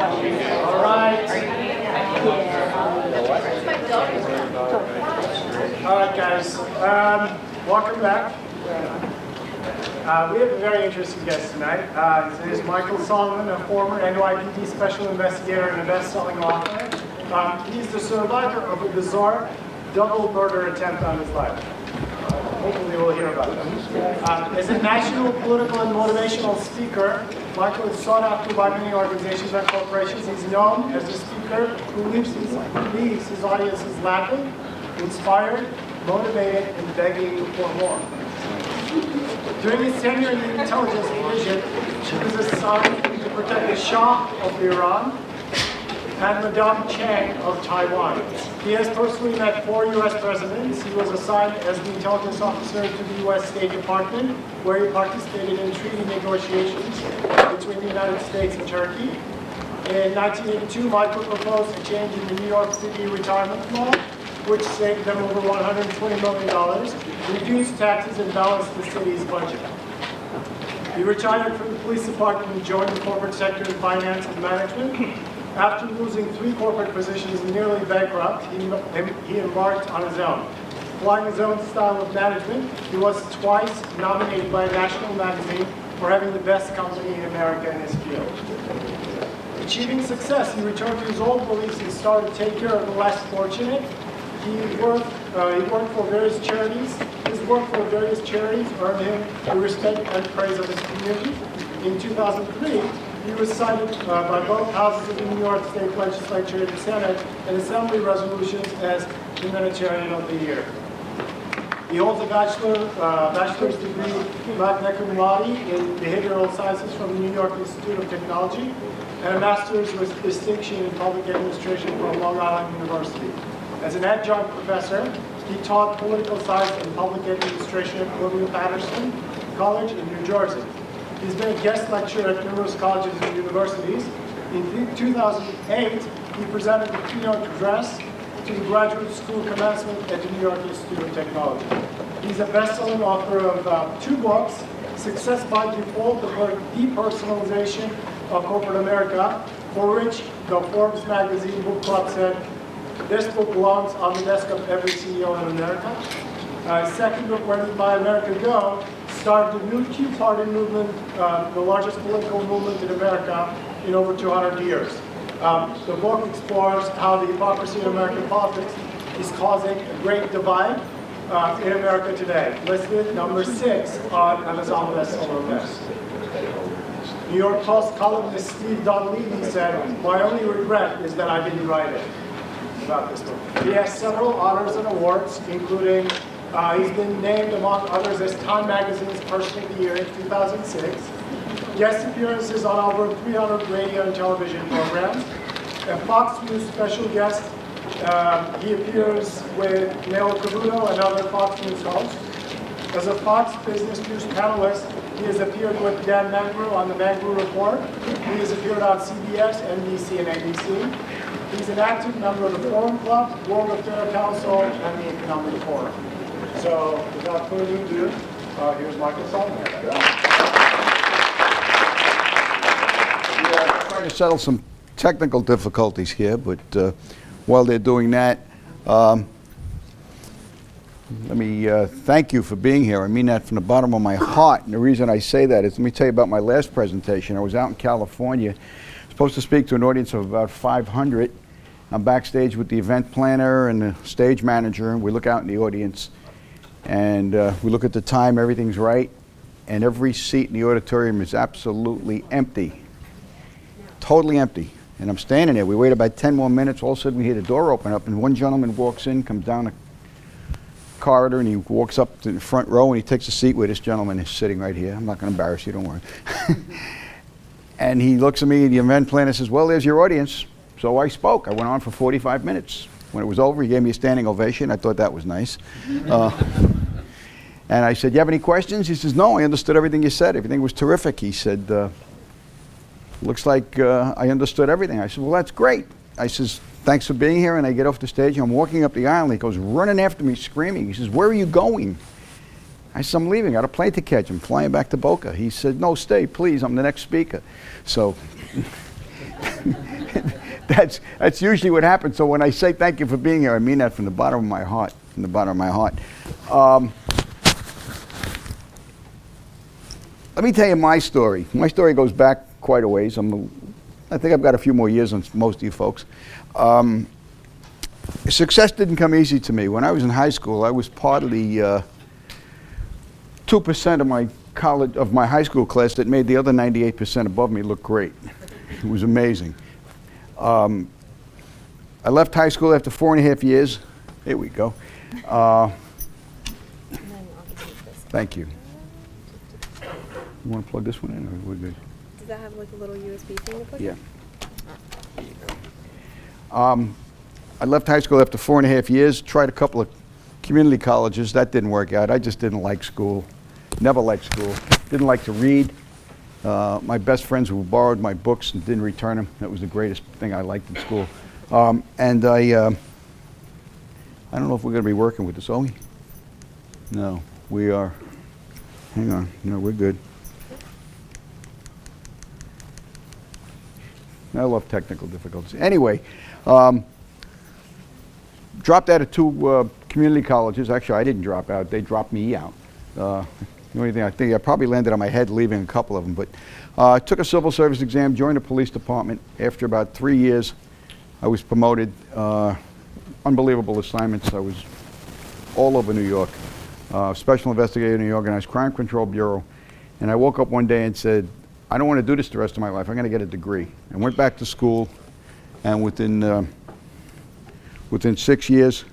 All right. All right, guys. Welcome back. We have a very interesting guest tonight. His name is Michael Solomon, a former NYPD special investigator and a best-selling author. He's the survivor of a bizarre double murder attempt on his life. Hopefully we'll hear about that. As a national political and motivational speaker, Michael is sought after by many organizations and corporations. He's known as a speaker who leaves his audiences laughing, inspired, motivated, and begging for more. During his tenure in the intelligence division, he was assigned to protect the Shah of Iran and Madame Chang of Taiwan. He has personally met 4 U.S. presidents. He was assigned as the intelligence officer to the U.S. State Department, where he participated in treaty negotiations between the United States and Turkey. In 1982, Michael proposed a change in the New York City retirement law, which saved them over $120 million, reduced taxes, and balanced the city's budget. He retired from the police department and joined the corporate sector in finance and management. After losing 3 corporate positions and nearly bankrupt, he embarked on his own. Applying his own style of management, he was twice nominated by a national magazine for having the best company in America in his field. Achieving success, he returned to his old beliefs and started to take care of the less fortunate. He worked for various charities. His work for various charities earned him the respect and praise of his community. In 2003, he was cited by both houses of the New York State Legislature and Senate and Assembly resolutions as Humanitarian of the Year. He holds a bachelor's degree magna cum laude in behavioral sciences from the New York Institute of Technology and a master's with distinction in public administration from Long Island University. As an adjunct professor, he taught political science and public administration at William Patterson College in New Jersey. He's been a guest lecturer at numerous colleges and universities. In 2008, he presented the keynote address to the graduate school commencement at the New York Institute of Technology. He's a best-selling author of 2 books, Success by Default, the Depersonalization of Corporate America, for which the Forbes magazine book club said, this book belongs on the desk of every CEO in America. His second book, Where Did My America Go?, started the new Tea Party movement, the largest political movement in America in over 200 years. The book explores how the hypocrisy in American politics is causing a great divide in America today. Listed number 6 on Amazon bestseller list. New York Post columnist Steve Dunleavy said, "My only regret is that I didn't write it." About this book. He has several honors and awards, including he's been named, among others, as Time Magazine's Person of the Year in 2006. Guest appearances on over 300 radio and television programs. A Fox News special guest, he appears with Neil Cavuto and other Fox News hosts. As a Fox Business News panelist, he has appeared with Dan Mangru on the Mangru Report. He has appeared on CBS, NBC, and ABC. He's an active member of the Forum Club, World Affairs Council, and the Economic Forum. So, without further ado, here's Michael Solomon. We're trying to settle some technical difficulties here, but while they're doing that, let me thank you for being here. I mean that from the bottom of my heart. And the reason I say that is, let me tell you about my last presentation. I was out in California, supposed to speak to an audience of about 500. I'm backstage with the event planner and the stage manager, and we look out in the audience, and we look at the time, everything's right, and every seat in the auditorium is absolutely empty. Totally empty. And I'm standing there. We wait about 10 more minutes. All of a sudden, we hear the door open up, and one gentleman walks in, comes down the corridor, and he walks up to the front row, and he takes a seat where this gentleman is sitting right here. I'm not going to embarrass you, don't worry. And he looks at me, the event planner says, "Well, there's your audience." So I spoke. I went on for 45 minutes. When it was over, he gave me a standing ovation. I thought that was nice. And I said, "You have any questions?" He says, "No, I understood everything you said. Everything was terrific." He said, "Looks like I understood everything." I said, "Well, that's great." I says, "Thanks for being here." And I get off the stage, and I'm walking up the aisle, and he goes running after me, screaming. He says, "Where are you going?" I said, "I'm leaving. I got a plane to catch. I'm flying back to Boca." He said, "No, stay, please. I'm the next speaker." So That's usually what happens. So when I say thank you for being here, I mean that from the bottom of my heart. From the bottom of my heart. Let me tell you my story. My story goes back quite a ways. I think I've got a few more years on most of you folks. Success didn't come easy to me. When I was in high school, I was part of the 2% of my high school class that made the other 98% above me look great. It was amazing. I left high school after 4.5 years. Here we go. Thank you. You want to plug this one in, or we're good? Does that have like a little USB thing to put Yeah. in? I left high school after 4.5 years, tried a couple of community colleges. That didn't work out. I just didn't like school. Never liked school. Didn't like to read. My best friends who borrowed my books and didn't return them. That was the greatest thing I liked in school. And I don't know if we're going to be working with this, are we? No, we are. Hang on. No, we're good. I love technical difficulties. Anyway, dropped out of 2 community colleges. Actually, I didn't drop out. They dropped me out. The only thing I think I probably landed on my head leaving a couple of them. But I took a civil service exam, joined the police department. After about 3 years, I was promoted. Unbelievable assignments. I was all over New York. Special investigator in the Organized Crime Control Bureau. And I woke up one day and said, I don't want to do this the rest of my life. I'm going to get a degree. I went back to school, and within 6 years,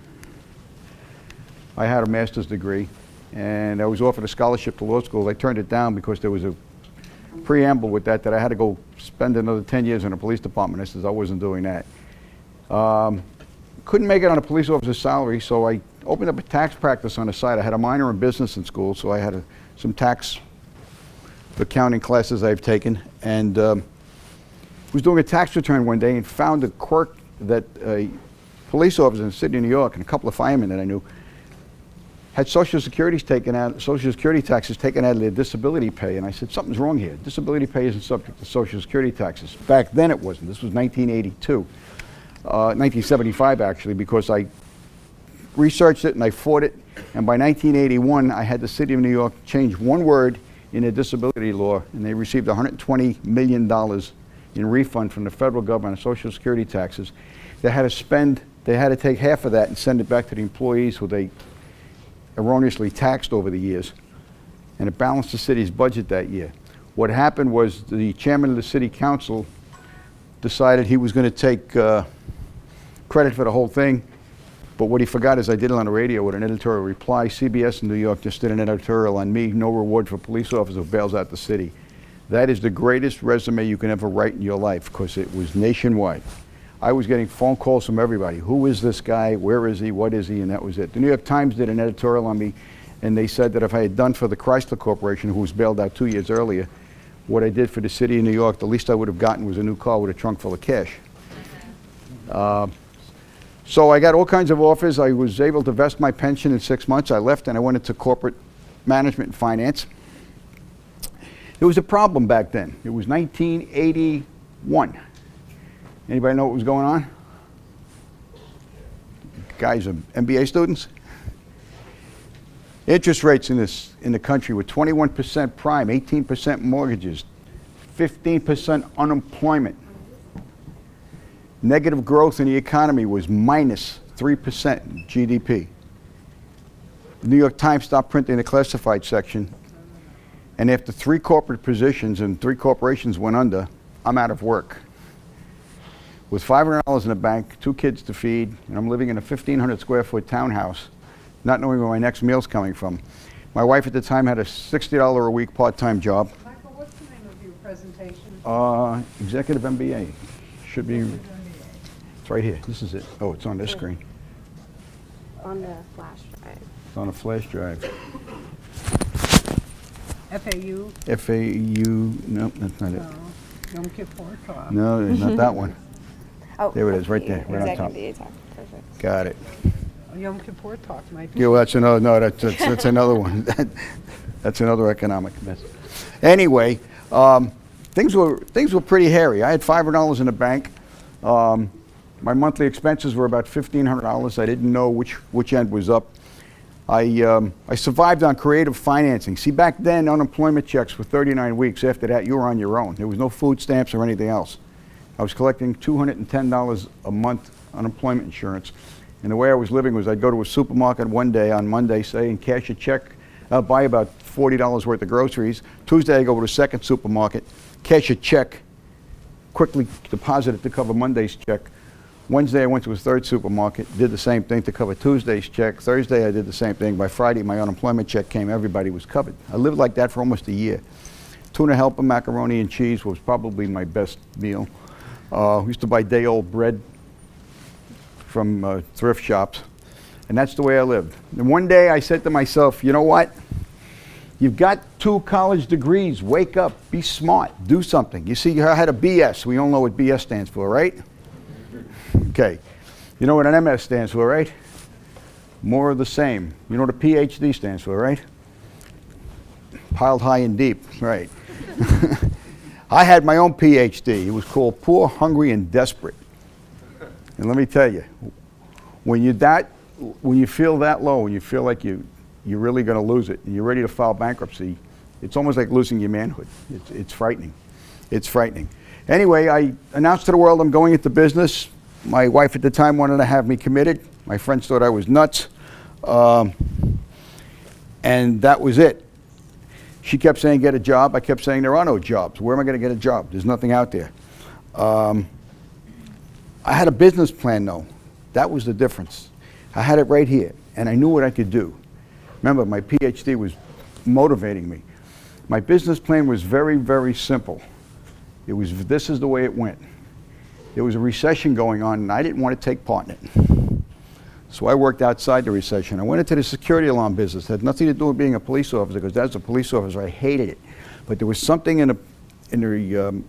I had a master's degree, and I was offered a scholarship to law school. I turned it down because there was a preamble with that I had to go spend another 10 years in a police department. I said I wasn't doing that. Couldn't make it on a police officer's salary, so I opened up a tax practice on the side. I had a minor in business in school, so I had some tax accounting classes I've taken, and was doing a tax return one day and found a quirk that a police officer in the city of New York and a couple of firemen that I knew had Social Security taxes taken out of their disability pay. And I said, something's wrong here. Disability pay isn't subject to Social Security taxes. Back then it wasn't. This was 1975 actually, because I researched it and I fought it. And by 1981, I had the city of New York change one word in their disability law, and they received $120 million in refund from the federal government on Social Security taxes. They had to take half of that and send it back to the employees who they erroneously taxed over the years, and it balanced the city's budget that year. What happened was the chairman of the city council decided he was going to take credit for the whole thing, but what he forgot is I did it on the radio with an editorial reply. CBS in New York just did an editorial on me, no reward for police officer who bails out the city. That is the greatest resume you can ever write in your life, because it was nationwide. I was getting phone calls from everybody. Who is this guy? Where is he? What is he? And that was it. The New York Times did an editorial on me, and they said that if I had done for the Chrysler Corporation, who was bailed out 2 years earlier, what I did for the city of New York, the least I would have gotten was a new car with a trunk full of cash. So I got all kinds of offers. I was able to vest my pension in 6 months. I left and I went into corporate management and finance. There was a problem back then. It was 1981. Anybody know what was going on? Guys are MBA students? Interest rates in the country were 21% prime, 18% mortgages, 15% unemployment. Negative growth in the economy was minus 3% in GDP. The New York Times stopped printing the classified section, and after 3 corporate positions and 3 corporations went under, I'm out of work. With $500 in the bank, 2 kids to feed, and I'm living in a 1,500 square foot townhouse, not knowing where my next meal's coming from. My wife at the time had a $60 a week part-time job. Michael, what's the name of your presentation? Executive MBA. Should be, it's right here. This is it. Oh, it's on this screen. On the flash drive. It's on a flash drive. FAU? FAU, no, that's not it. No. Yom Kippur Talk. No, not that one. Oh, There it is, right there, right on top. Executive talk. Perfect. Got it. Yom Kippur Talk might be. Yeah, well, that's another, no, that's another one. That's another economic mess. Anyway, things were pretty hairy. I had $500 in the bank. My monthly expenses were about $1,500. I didn't know which end was up. I survived on creative financing. See, back then, unemployment checks were 39 weeks. After that, you were on your own. There was no food stamps or anything else. I was collecting $210 a month unemployment insurance. And the way I was living was I'd go to a supermarket one day on Monday, say, and cash a check. I'll buy about $40 worth of groceries. Tuesday, I go to a second supermarket, cash a check, quickly deposit it to cover Monday's check. Wednesday, I went to a third supermarket, did the same thing to cover Tuesday's check. Thursday, I did the same thing. By Friday, my unemployment check came. Everybody was covered. I lived like that for almost a year. Tuna helper, macaroni and cheese was probably my best meal. We used to buy day-old bread from thrift shops, and that's the way I lived. And one day, I said to myself, you know what? You've got 2 college degrees. Wake up. Be smart. Do something. You see, I had a BS. We all know what BS stands for, right? Okay. You know what an MS stands for, right? More of the same. You know what a PhD stands for, right? Piled high and deep, right. I had my own PhD. It was called Poor, Hungry, and Desperate. And let me tell you, when you feel that low, when you feel like you're really going to lose it, and you're ready to file bankruptcy, it's almost like losing your manhood. It's frightening. It's frightening. Anyway, I announced to the world I'm going into business. My wife at the time wanted to have me committed. My friends thought I was nuts. And that was it. She kept saying, get a job. I kept saying, there are no jobs. Where am I going to get a job? There's nothing out there. I had a business plan, though. That was the difference. I had it right here, and I knew what I could do. Remember, my PhD was motivating me. My business plan was very, very simple. This is the way it went. There was a recession going on, and I didn't want to take part in it. So I worked outside the recession. I went into the security alarm business. It had nothing to do with being a police officer, because as a police officer, I hated it. But there was something in the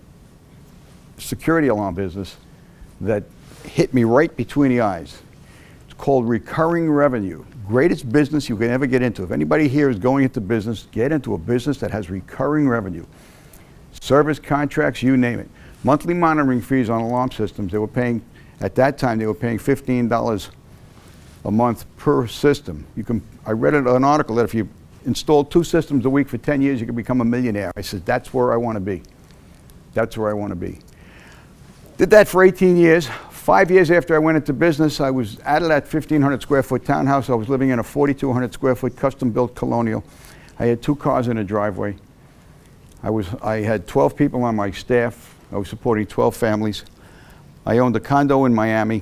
security alarm business that hit me right between the eyes. It's called recurring revenue. Greatest business you can ever get into. If anybody here is going into business, get into a business that has recurring revenue. Service contracts, you name it. Monthly monitoring fees on alarm systems, they were paying, at that time, they were paying $15 a month per system. I read an article that if you install 2 systems a week for 10 years, you can become a millionaire. I said, that's where I want to be. That's where I want to be. Did that for 18 years. 5 years after I went into business, I was out of that 1,500 square foot townhouse. I was living in a 4,200 square foot custom built colonial. I had 2 cars in a driveway. I had 12 people on my staff. I was supporting 12 families. I owned a condo in Miami.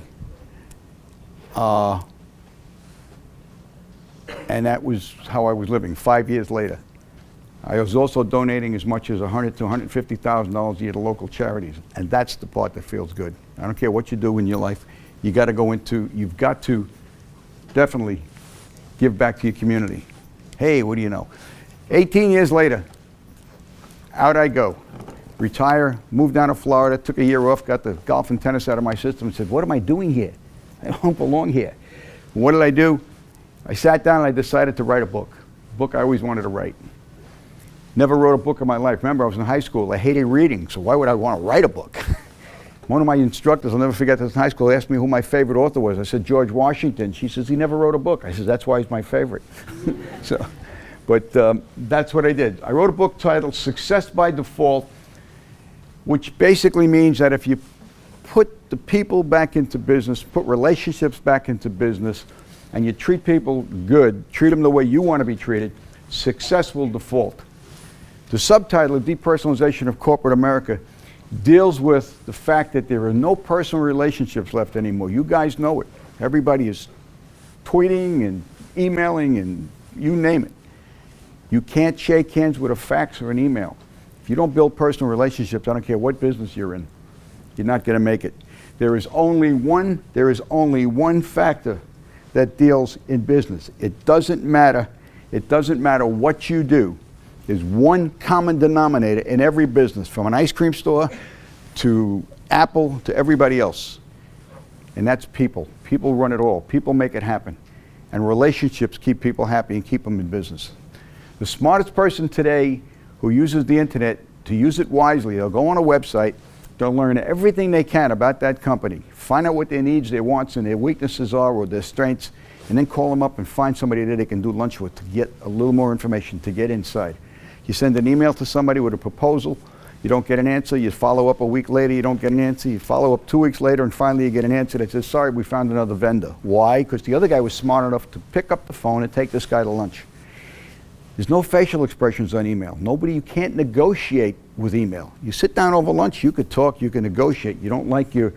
And that was how I was living 5 years later. I was also donating as much as $100,000 to $150,000 a year to local charities. And that's the part that feels good. I don't care what you do in your life. You've got to definitely give back to your community. Hey, what do you know? 18 years later, out I go. Retire, moved down to Florida, took a year off, got the golf and tennis out of my system, and said, what am I doing here? I don't belong here. What did I do? I sat down and I decided to write a book. A book I always wanted to write. Never wrote a book in my life. Remember, I was in high school. I hated reading, so why would I want to write a book? One of my instructors, I'll never forget this, in high school, asked me who my favorite author was. I said, George Washington. She says, he never wrote a book. I said, that's why he's my favorite. But that's what I did. I wrote a book titled Success by Default, which basically means that if you put the people back into business, put relationships back into business, and you treat people good, treat them the way you want to be treated, success will default. The subtitle of Depersonalization of Corporate America deals with the fact that there are no personal relationships left anymore. You guys know it. Everybody is tweeting and emailing and you name it. You can't shake hands with a fax or an email. If you don't build personal relationships, I don't care what business you're in, you're not going to make it. There is only one factor that deals in business. It doesn't matter what you do. There's one common denominator in every business, from an ice cream store to Apple to everybody else. And that's people. People run it all. People make it happen. And relationships keep people happy and keep them in business. The smartest person today who uses the internet, to use it wisely, they'll go on a website, to learn everything they can about that company. Find out what their needs, their wants, and their weaknesses are, or their strengths, and then call them up and find somebody that they can do lunch with to get a little more information, to get inside. You send an email to somebody with a proposal, you don't get an answer, you follow up a week later, you don't get an answer, you follow up 2 weeks later, and finally you get an answer that says, sorry, we found another vendor. Why? Because the other guy was smart enough to pick up the phone and take this guy to lunch. There's no facial expressions on email. You can't negotiate with email. You sit down over lunch, you could talk, you can negotiate. You don't like your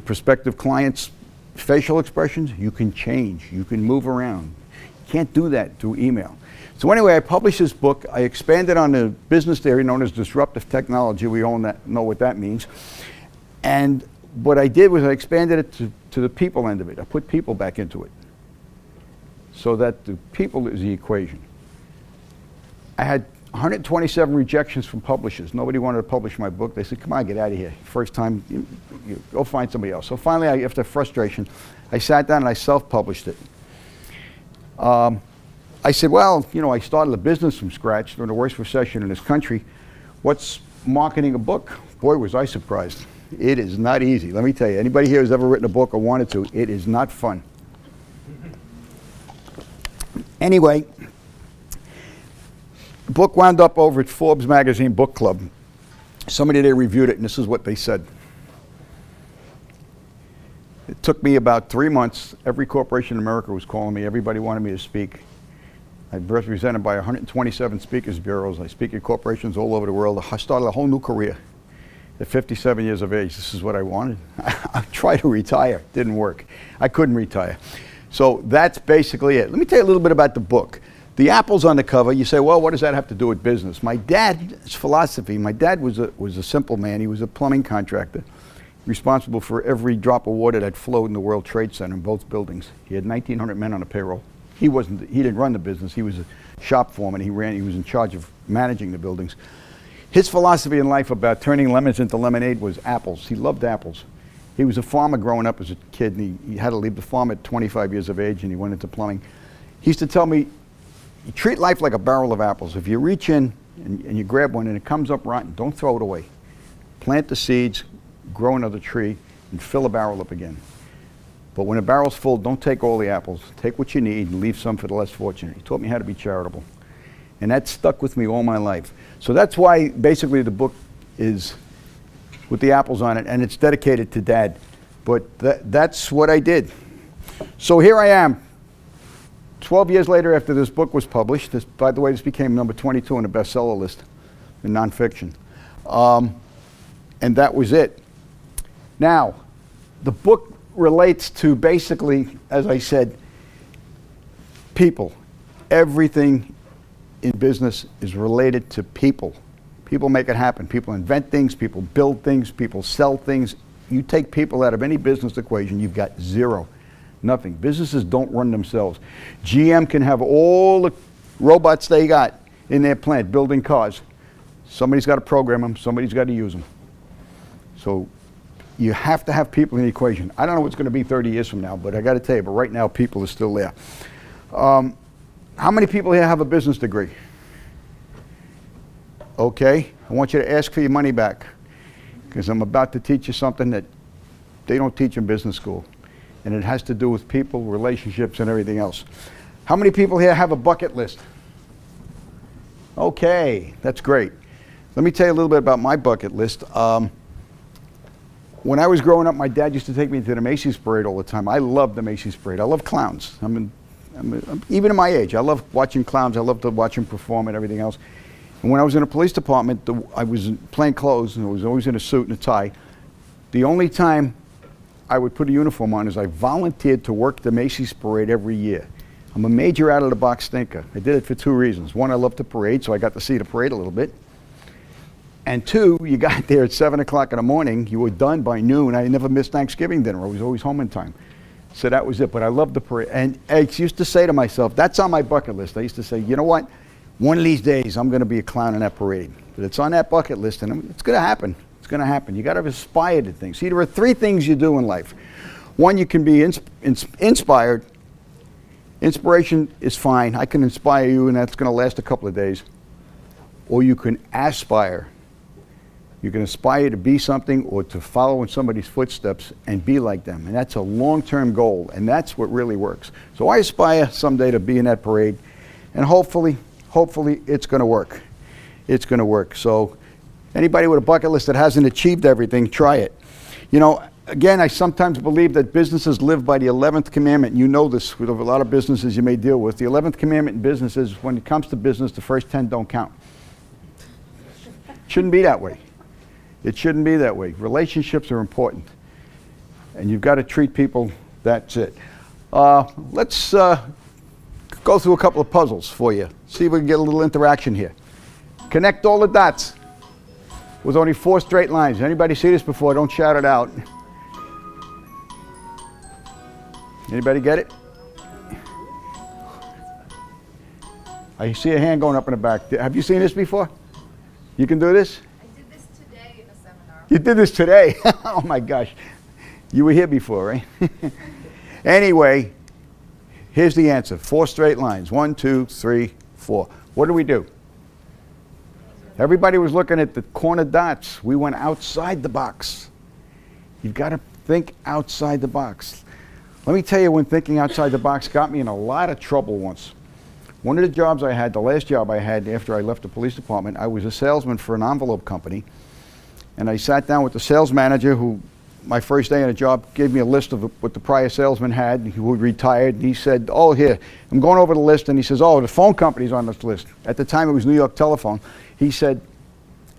prospective client's facial expressions, you can change, you can move around. You can't do that through email. So anyway, I published this book. I expanded on the business theory known as disruptive technology. We all know what that means. And what I did was I expanded it to the people end of it. I put people back into it, so that the people is the equation. I had 127 rejections from publishers. Nobody wanted to publish my book. They said, come on, get out of here. First time, you go find somebody else. So finally, after frustration, I sat down and I self-published it. I said, well, I started a business from scratch during the worst recession in this country. What's marketing a book? Boy, was I surprised. It is not easy. Let me tell you, anybody here who's ever written a book or wanted to, it is not fun. Anyway, the book wound up over at Forbes magazine book club. Somebody there reviewed it, and this is what they said. It took me about 3 months. Every corporation in America was calling me. Everybody wanted me to speak. I'm represented by 127 speakers bureaus. I speak at corporations all over the world. I started a whole new career at 57 years of age. This is what I wanted. I tried to retire. Didn't work. I couldn't retire. So that's basically it. Let me tell you a little bit about the book. The apples on the cover, you say, well, what does that have to do with business? My dad's philosophy, my dad was a simple man. He was a plumbing contractor, responsible for every drop of water that flowed in the World Trade Center in both buildings. He had 1,900 men on a payroll. He didn't run the business. He was a shop foreman. He was in charge of managing the buildings. His philosophy in life about turning lemons into lemonade was apples. He loved apples. He was a farmer growing up as a kid, and he had to leave the farm at 25 years of age, and he went into plumbing. He used to tell me, you treat life like a barrel of apples. If you reach in and you grab one and it comes up rotten, don't throw it away. Plant the seeds, grow another tree, and fill a barrel up again. But when a barrel's full, don't take all the apples. Take what you need and leave some for the less fortunate. He taught me how to be charitable. And that stuck with me all my life. So that's why basically the book is with the apples on it, and it's dedicated to Dad. But that's what I did. So here I am, 12 years later after this book was published. By the way, this became number 22 on the bestseller list in nonfiction. And that was it. Now, the book relates to basically, as I said, people. Everything in business is related to people. People make it happen. People invent things, people build things, people sell things. You take people out of any business equation, you've got zero. Nothing. Businesses don't run themselves. GM can have all the robots they got in their plant building cars. Somebody's got to program them, somebody's got to use them. So you have to have people in the equation. I don't know what's going to be 30 years from now, but I got to tell you, but right now people are still there. How many people here have a business degree? Okay, I want you to ask for your money back, because I'm about to teach you something that they don't teach in business school. And it has to do with people, relationships, and everything else. How many people here have a bucket list? Okay, that's great. Let me tell you a little bit about my bucket list. When I was growing up, my dad used to take me to the Macy's parade all the time. I loved the Macy's parade. I love clowns. Even at my age, I love watching clowns. I love to watch them perform and everything else. And when I was in a police department, I was in plain clothes, and I was always in a suit and a tie. The only time I would put a uniform on is I volunteered to work the Macy's parade every year. I'm a major out-of-the-box thinker. I did it for two reasons. One, I love the parade, so I got to see the parade a little bit. And two, you got there at 7 o'clock in the morning, you were done by noon. I never missed Thanksgiving dinner. I was always home in time. So that was it, but I loved the parade. And I used to say to myself, that's on my bucket list. I used to say, you know what? One of these days, I'm going to be a clown in that parade. But it's on that bucket list, and it's going to happen. It's going to happen. You got to aspire to things. See, there are three things you do in life. One, you can be inspired. Inspiration is fine. I can inspire you, and that's going to last a couple of days. Or you can aspire. You can aspire to be something or to follow in somebody's footsteps and be like them. And that's a long-term goal, and that's what really works. So I aspire someday to be in that parade, and hopefully it's going to work. It's going to work. So anybody with a bucket list that hasn't achieved everything, try it. You know, again, I sometimes believe that businesses live by the 11th commandment. You know this with a lot of businesses you may deal with. The 11th commandment in business is when it comes to business, the first 10 don't count. It shouldn't be that way. It shouldn't be that way. Relationships are important. And you've got to treat people, that's it. Let's go through a couple of puzzles for you. See if we can get a little interaction here. Connect all the dots with only 4 straight lines. Anybody see this before? Don't shout it out. Anybody get it? I see a hand going up in the back. Have you seen this before? You can do this? I did this today in a seminar. You did this today? Oh my gosh. You were here before, right? Anyway, here's the answer. 4 straight lines. 1, 2, 3, 4. What do we do? Everybody was looking at the corner dots. We went outside the box. You've got to think outside the box. Let me tell you when thinking outside the box got me in a lot of trouble once. One of the jobs I had, the last job I had after I left the police department, I was a salesman for an envelope company. And I sat down with the sales manager who, my first day on the job, gave me a list of what the prior salesman had, who had retired. And he said, oh, here, I'm going over the list. And he says, oh, the phone company's on this list. At the time, it was New York Telephone. He said,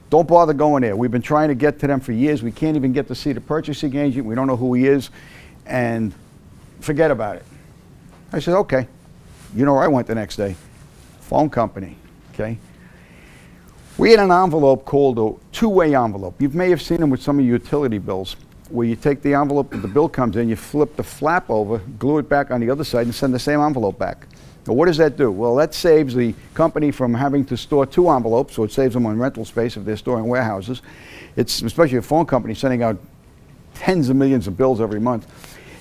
don't bother going there. We've been trying to get to them for years. We can't even get to see the purchasing agent. We don't know who he is. And forget about it. I said, okay. You know where I went the next day? Phone company, okay? We had an envelope called a two-way envelope. You may have seen them with some of your utility bills, where you take the envelope that the bill comes in, you flip the flap over, glue it back on the other side, and send the same envelope back. Now, what does that do? Well, that saves the company from having to store 2 envelopes, so it saves them on rental space if they're storing warehouses. It's, especially a phone company, sending out tens of millions of bills every month.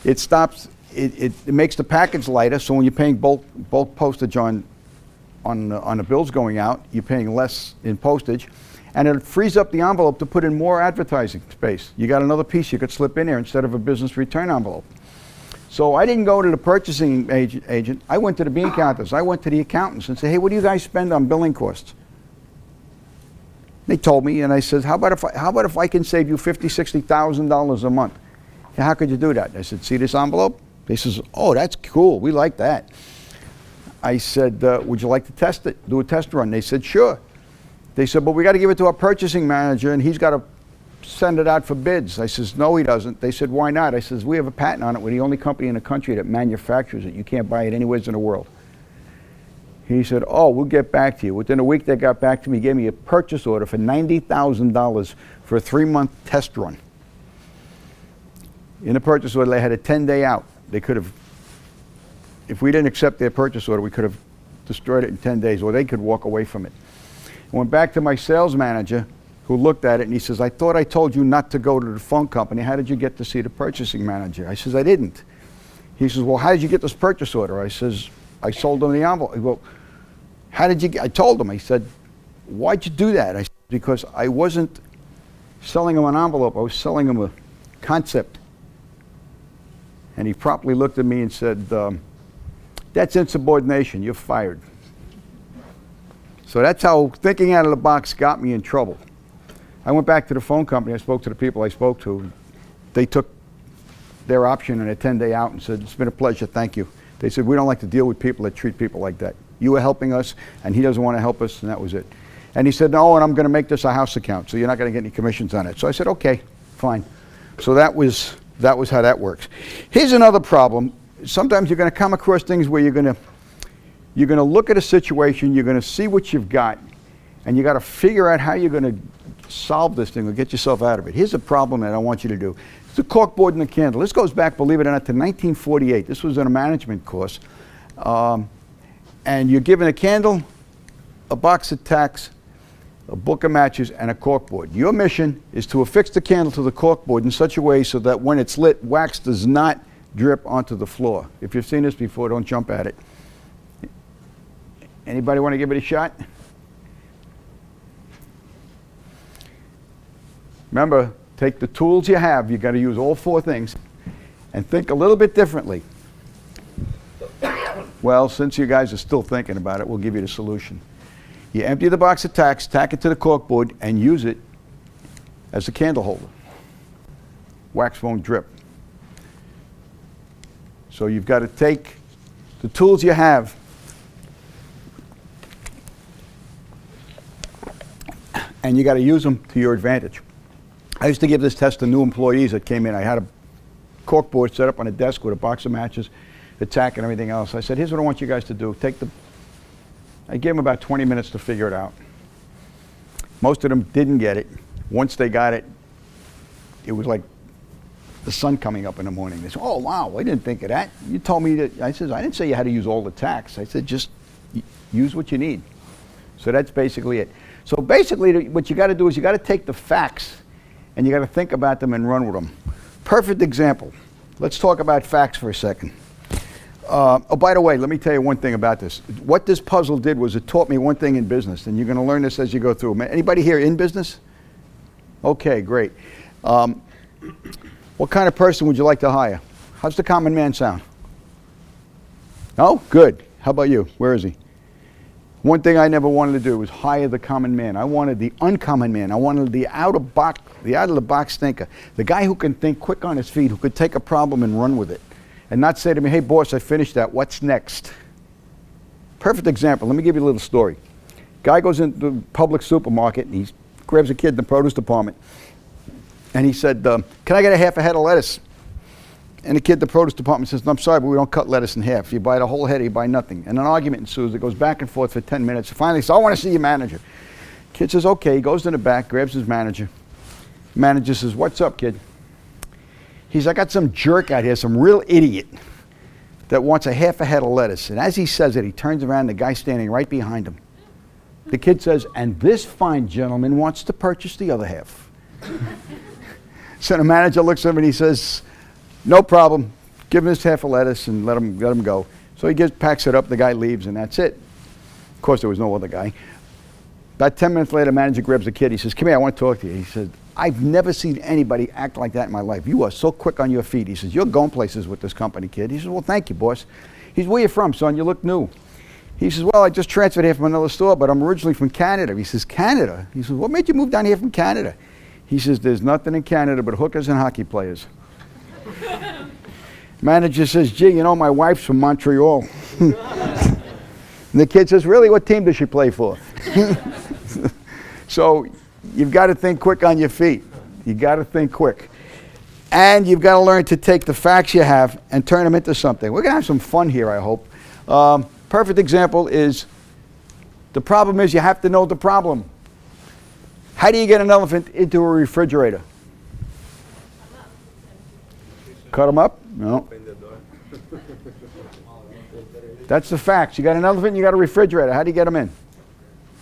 It stops, it makes the package lighter, so when you're paying bulk postage on the bills going out, you're paying less in postage, and it frees up the envelope to put in more advertising space. You got another piece you could slip in there instead of a business return envelope. So I didn't go to the purchasing agent. I went to the bean counters. I went to the accountants and said, hey, what do you guys spend on billing costs? They told me, and I said, how about if I can save you $50,000, $60,000 a month? How could you do that? I said, see this envelope? They says, oh, that's cool. We like that. I said, would you like to test it? Do a test run? They said, sure. They said, but we got to give it to our purchasing manager, and he's got to send it out for bids. I says, no, he doesn't. They said, why not? I says, we have a patent on it. We're the only company in the country that manufactures it. You can't buy it anywhere in the world. He said, oh, we'll get back to you. Within a week, they got back to me, gave me a purchase order for $90,000 for a 3-month test run. In the purchase order, they had a 10-day out. They could have, if we didn't accept their purchase order, we could have destroyed it in 10 days, or they could walk away from it. I went back to my sales manager, who looked at it, and he says, I thought I told you not to go to the phone company. How did you get to see the purchasing manager? I says, I didn't. He says, well, how did you get this purchase order? I says, I sold him the envelope. Well, how did you get, I told him. I said, why'd you do that? I said, because I wasn't selling him an envelope. I was selling him a concept. And he promptly looked at me and said, that's insubordination. You're fired. So that's how thinking out of the box got me in trouble. I went back to the phone company. I spoke to the people I spoke to. They took their option and a 10-day out and said, it's been a pleasure, thank you. They said, we don't like to deal with people that treat people like that. You were helping us, and he doesn't want to help us, and that was it. And he said, no, and I'm going to make this a house account, so you're not going to get any commissions on it. So I said, okay, fine. So that was how that works. Here's another problem. Sometimes you're going to come across things where you're going to look at a situation, you're going to see what you've got, and you got to figure out how you're going to solve this thing or get yourself out of it. Here's a problem that I want you to do. It's the corkboard and the candle. This goes back, believe it or not, to 1948. This was in a management course. And you're given a candle, a box of tacks, a book of matches, and a corkboard. Your mission is to affix the candle to the corkboard in such a way so that when it's lit, wax does not drip onto the floor. If you've seen this before, don't jump at it. Anybody want to give it a shot? Remember, take the tools you have. You got to use all 4 things, and think a little bit differently. Well, since you guys are still thinking about it, we'll give you the solution. You empty the box of tacks, tack it to the corkboard, and use it as a candle holder. Wax won't drip. So you've got to take the tools you have and you got to use them to your advantage. I used to give this test to new employees that came in. I had a corkboard set up on a desk with a box of matches, the tack and everything else. I said, here's what I want you guys to do. I gave them about 20 minutes to figure it out. Most of them didn't get it. Once they got it, it was like the sun coming up in the morning. They said, oh, wow, I didn't think of that. You told me that. I said, I didn't say you had to use all the tacks. I said, just use what you need. So that's basically it. So basically, what you got to do is you got to take the facts and you got to think about them and run with them. Perfect example. Let's talk about facts for a second. Oh, by the way, let me tell you one thing about this. What this puzzle did was it taught me one thing in business, and you're going to learn this as you go through. Anybody here in business? Okay, great. What kind of person would you like to hire? How's the common man sound? No? Good. How about you? Where is he? One thing I never wanted to do was hire the common man. I wanted the uncommon man. I wanted the out of the box thinker. The guy who can think quick on his feet, who could take a problem and run with it. And not say to me, hey boss, I finished that, what's next? Perfect example, let me give you a little story. Guy goes into the public supermarket and he grabs a kid in the produce department. And he said, can I get a half a head of lettuce? And the kid in the produce department says, no, I'm sorry, but we don't cut lettuce in half. You buy the whole head, you buy nothing. And an argument ensues. It goes back and forth for 10 minutes. Finally, he says, I want to see your manager. Kid says, okay. He goes to the back, grabs his manager. Manager says, what's up, kid? He says, I got some jerk out here, some real idiot that wants a half a head of lettuce. And as he says it, he turns around, the guy standing right behind him. The kid says, and this fine gentleman wants to purchase the other half. So the manager looks at him and he says, no problem, give him his half of lettuce and let him go. So he packs it up, the guy leaves, and that's it. Of course, there was no other guy. About 10 minutes later, the manager grabs the kid. He says, come here, I want to talk to you. He said, I've never seen anybody act like that in my life. You are so quick on your feet. He says, you're going places with this company, kid. He says, well, thank you, boss. He says, where you from, son? You look new. He says, well, I just transferred here from another store, but I'm originally from Canada. He says, Canada? He says, what made you move down here from Canada? He says, there's nothing in Canada but hookers and hockey players. Manager says, gee, you know, my wife's from Montreal. And the kid says, really, what team does she play for? So you've got to think quick on your feet. You got to think quick. And you've got to learn to take the facts you have and turn them into something. We're going to have some fun here, I hope. Perfect example is, the problem is you have to know the problem. How do you get an elephant into a refrigerator? Cut them up? No. That's the facts. You got an elephant, you got a refrigerator. How do you get them in?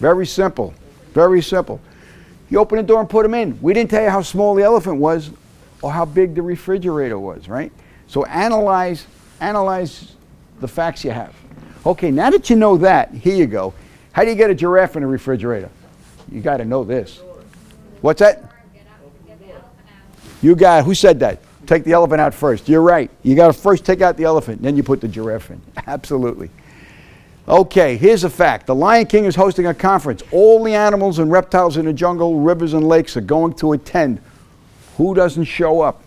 Very simple. Very simple. You open the door and put them in. We didn't tell you how small the elephant was or how big the refrigerator was, right? So analyze the facts you have. Okay, now that you know that, here you go. How do you get a giraffe in a refrigerator? You got to know this. What's that? You got it. Who said that? Take the elephant out first. You're right. You got to first take out the elephant, then you put the giraffe in. Absolutely. Okay, here's a fact. The Lion King is hosting a conference. All the animals and reptiles in the jungle, rivers, and lakes are going to attend. Who doesn't show up?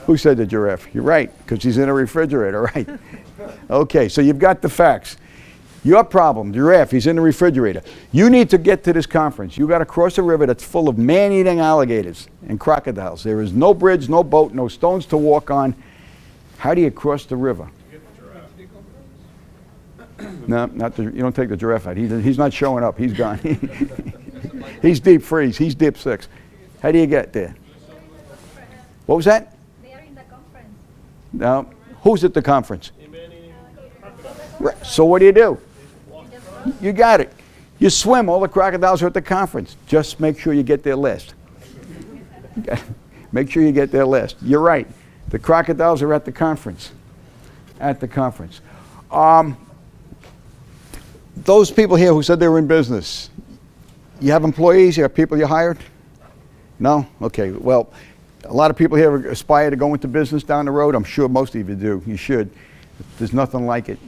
Who said the giraffe? You're right, because he's in a refrigerator, right? Okay, so you've got the facts. Your problem, giraffe, he's in the refrigerator. You need to get to this conference. You got to cross a river that's full of man-eating alligators and crocodiles. There is no bridge, no boat, no stones to walk on. How do you cross the river? No, you don't take the giraffe out. He's not showing up. He's gone. He's deep freeze. He's deep six. How do you get there? What was that? They are in the conference. No. Who's at the conference? Right. So what do? You got it. You swim. All the crocodiles are at the conference. Just make sure you get there last. Make sure you get there last. You're right. The crocodiles are at the conference. At the conference. Those people here who said they were in business, you have employees, you have people you hired? No? Okay, well, a lot of people here aspire to go into business down the road. I'm sure most of you do. You should. There's nothing like it.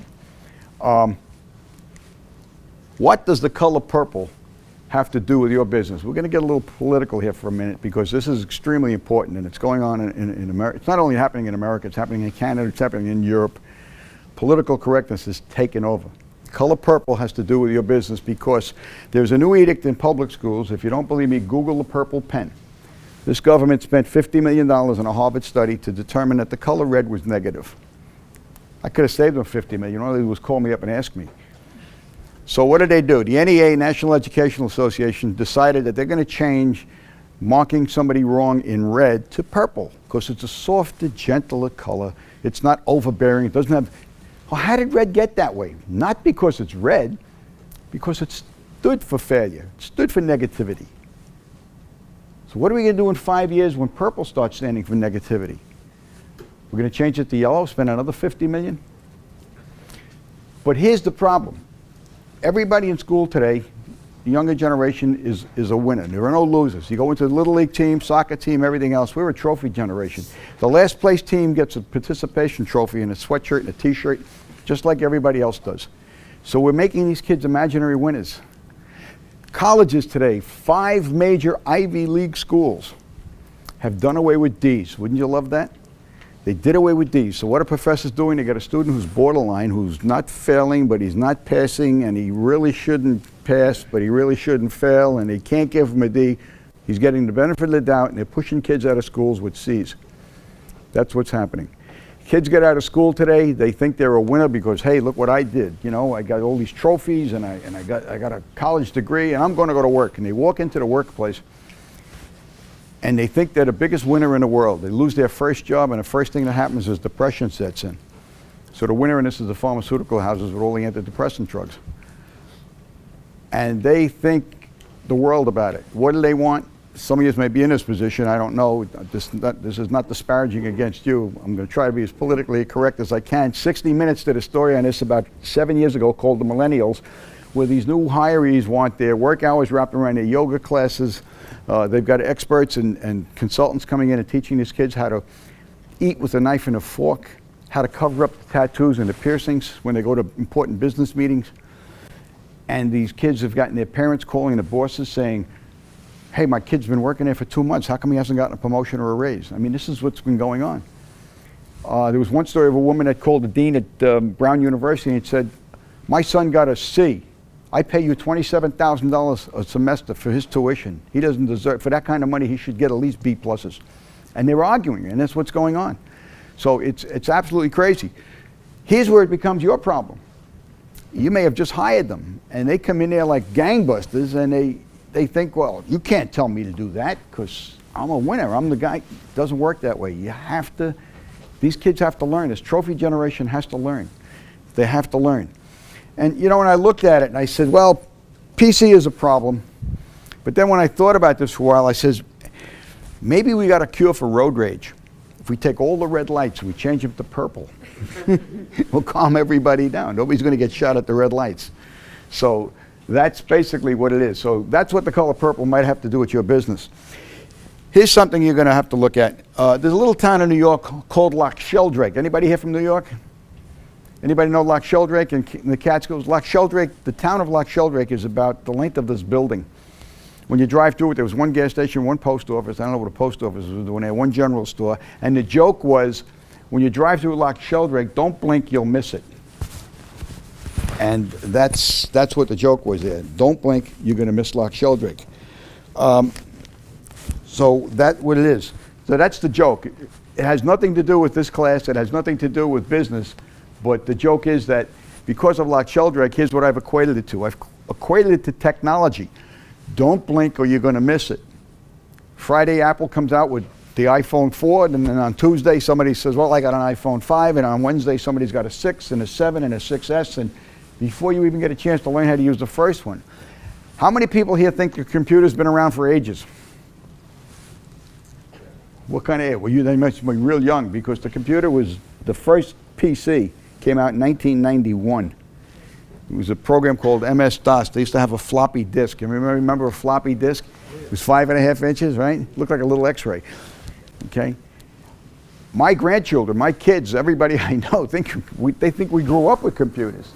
What does the color purple have to do with your business? We're going to get a little political here for a minute because this is extremely important and it's going on in America. It's not only happening in America, it's happening in Canada, it's happening in Europe. Political correctness is taking over. Color purple has to do with your business because there's a new edict in public schools. If you don't believe me, Google the purple pen. This government spent $50 million in a Harvard study to determine that the color red was negative. I could have saved them $50 million. All they did was call me up and ask me. So what did they do? The NEA, National Educational Association, decided that they're going to change marking somebody wrong in red to purple because it's a softer, gentler color. It's not overbearing. It doesn't have... Well, how did red get that way? Not because it's red, because it stood for failure. It stood for negativity. So what are we going to do in 5 years when purple starts standing for negativity? We're going to change it to yellow, spend another $50 million? But here's the problem. Everybody in school today, the younger generation, is a winner. There are no losers. You go into the Little League team, soccer team, everything else. We're a trophy generation. The last place team gets a participation trophy and a sweatshirt and a t-shirt, just like everybody else does. So we're making these kids imaginary winners. Colleges today, 5 major Ivy League schools have done away with D's. Wouldn't you love that? They did away with D's. So what are professors doing? They got a student who's borderline, who's not failing, but he's not passing, and he really shouldn't pass, but he really shouldn't fail, and they can't give him a D. He's getting the benefit of the doubt, and they're pushing kids out of schools with C's. That's what's happening. Kids get out of school today, they think they're a winner because, hey, look what I did. You know, I got all these trophies, and I got a college degree, and I'm going to go to work. And they walk into the workplace, and they think they're the biggest winner in the world. They lose their first job, and the first thing that happens is depression sets in. So the winner in this is the pharmaceutical houses with all the antidepressant drugs. And they think the world about it. What do they want? Some of you may be in this position, I don't know. This is not disparaging against you. I'm going to try to be as politically correct as I can. 60 Minutes did a story on this about 7 years ago called The Millennials, where these new hirees want their work hours wrapped around their yoga classes. They've got experts and consultants coming in and teaching these kids how to eat with a knife and a fork, how to cover up the tattoos and the piercings when they go to important business meetings. And these kids have gotten their parents calling the bosses saying, hey, my kid's been working there for 2 months. How come he hasn't gotten a promotion or a raise? I mean, this is what's been going on. There was one story of a woman that called the dean at Brown University and said, my son got a C. I pay you $27,000 a semester for his tuition. He doesn't deserve, for that kind of money, he should get at least B pluses. And they were arguing, and that's what's going on. So it's absolutely crazy. Here's where it becomes your problem. You may have just hired them, and they come in there like gangbusters, and they think, well, you can't tell me to do that because I'm a winner. I'm the guy. It doesn't work that way. You have to, these kids have to learn. This trophy generation has to learn. They have to learn. And you know, when I looked at it and I said, well, PC is a problem. But then when I thought about this for a while, I says, maybe we got a cure for road rage. If we take all the red lights and we change them to purple, we'll calm everybody down. Nobody's going to get shot at the red lights. So that's basically what it is. So that's what the color purple might have to do with your business. Here's something you're going to have to look at. There's a little town in New York called Loch Sheldrake. Anybody here from New York? Anybody know Loch Sheldrake in the Catskills? Loch Sheldrake, the town of Loch Sheldrake is about the length of this building. When you drive through it, there was one gas station, one post office. I don't know what a post office was doing there, one general store. And the joke was, when you drive through Loch Sheldrake, don't blink, you'll miss it. And that's what the joke was there. Don't blink, you're going to miss Loch Sheldrake. So that's what it is. So that's the joke. It has nothing to do with this class. It has nothing to do with business. But the joke is that because of Loch Sheldrake, here's what I've equated it to. I've equated it to technology. Don't blink or you're going to miss it. Friday, Apple comes out with the iPhone 4, and then on Tuesday, somebody says, well, I got an iPhone 5, and on Wednesday, somebody's got a 6 and a 7 and a 6S, and before you even get a chance to learn how to use the first one. How many people here think your computer's been around for ages? What kind of age? Well, they must be real young, because the computer was, the first PC came out in 1991. It was a program called MS-DOS. They used to have a floppy disk. You remember a floppy disk? It was 5.5 inches, right? Looked like a little x-ray, okay? My grandchildren, my kids, everybody I know, they think we grew up with computers.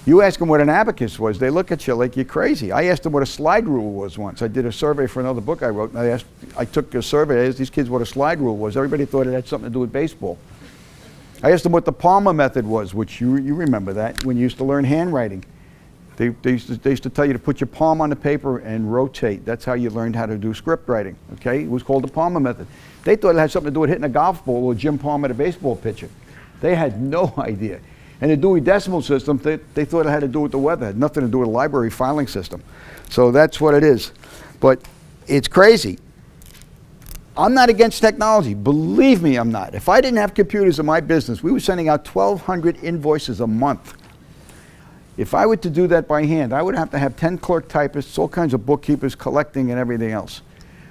You ask them what an abacus was, they look at you like you're crazy. I asked them what a slide rule was once. I did a survey for another book I wrote, and I took a survey, I asked these kids what a slide rule was. Everybody thought it had something to do with baseball. I asked them what the Palmer method was, which you remember that, when you used to learn handwriting. They used to tell you to put your palm on the paper and rotate. That's how you learned how to do script writing, okay? It was called the Palmer method. They thought it had something to do with hitting a golf ball or Jim Palmer, the baseball pitcher. They had no idea. And the Dewey Decimal System, they thought it had to do with the weather. It had nothing to do with the library filing system. So that's what it is. But it's crazy. I'm not against technology. Believe me, I'm not. If I didn't have computers in my business, we were sending out 1,200 invoices a month. If I were to do that by hand, I would have to have 10 clerk typists, all kinds of bookkeepers collecting and everything else.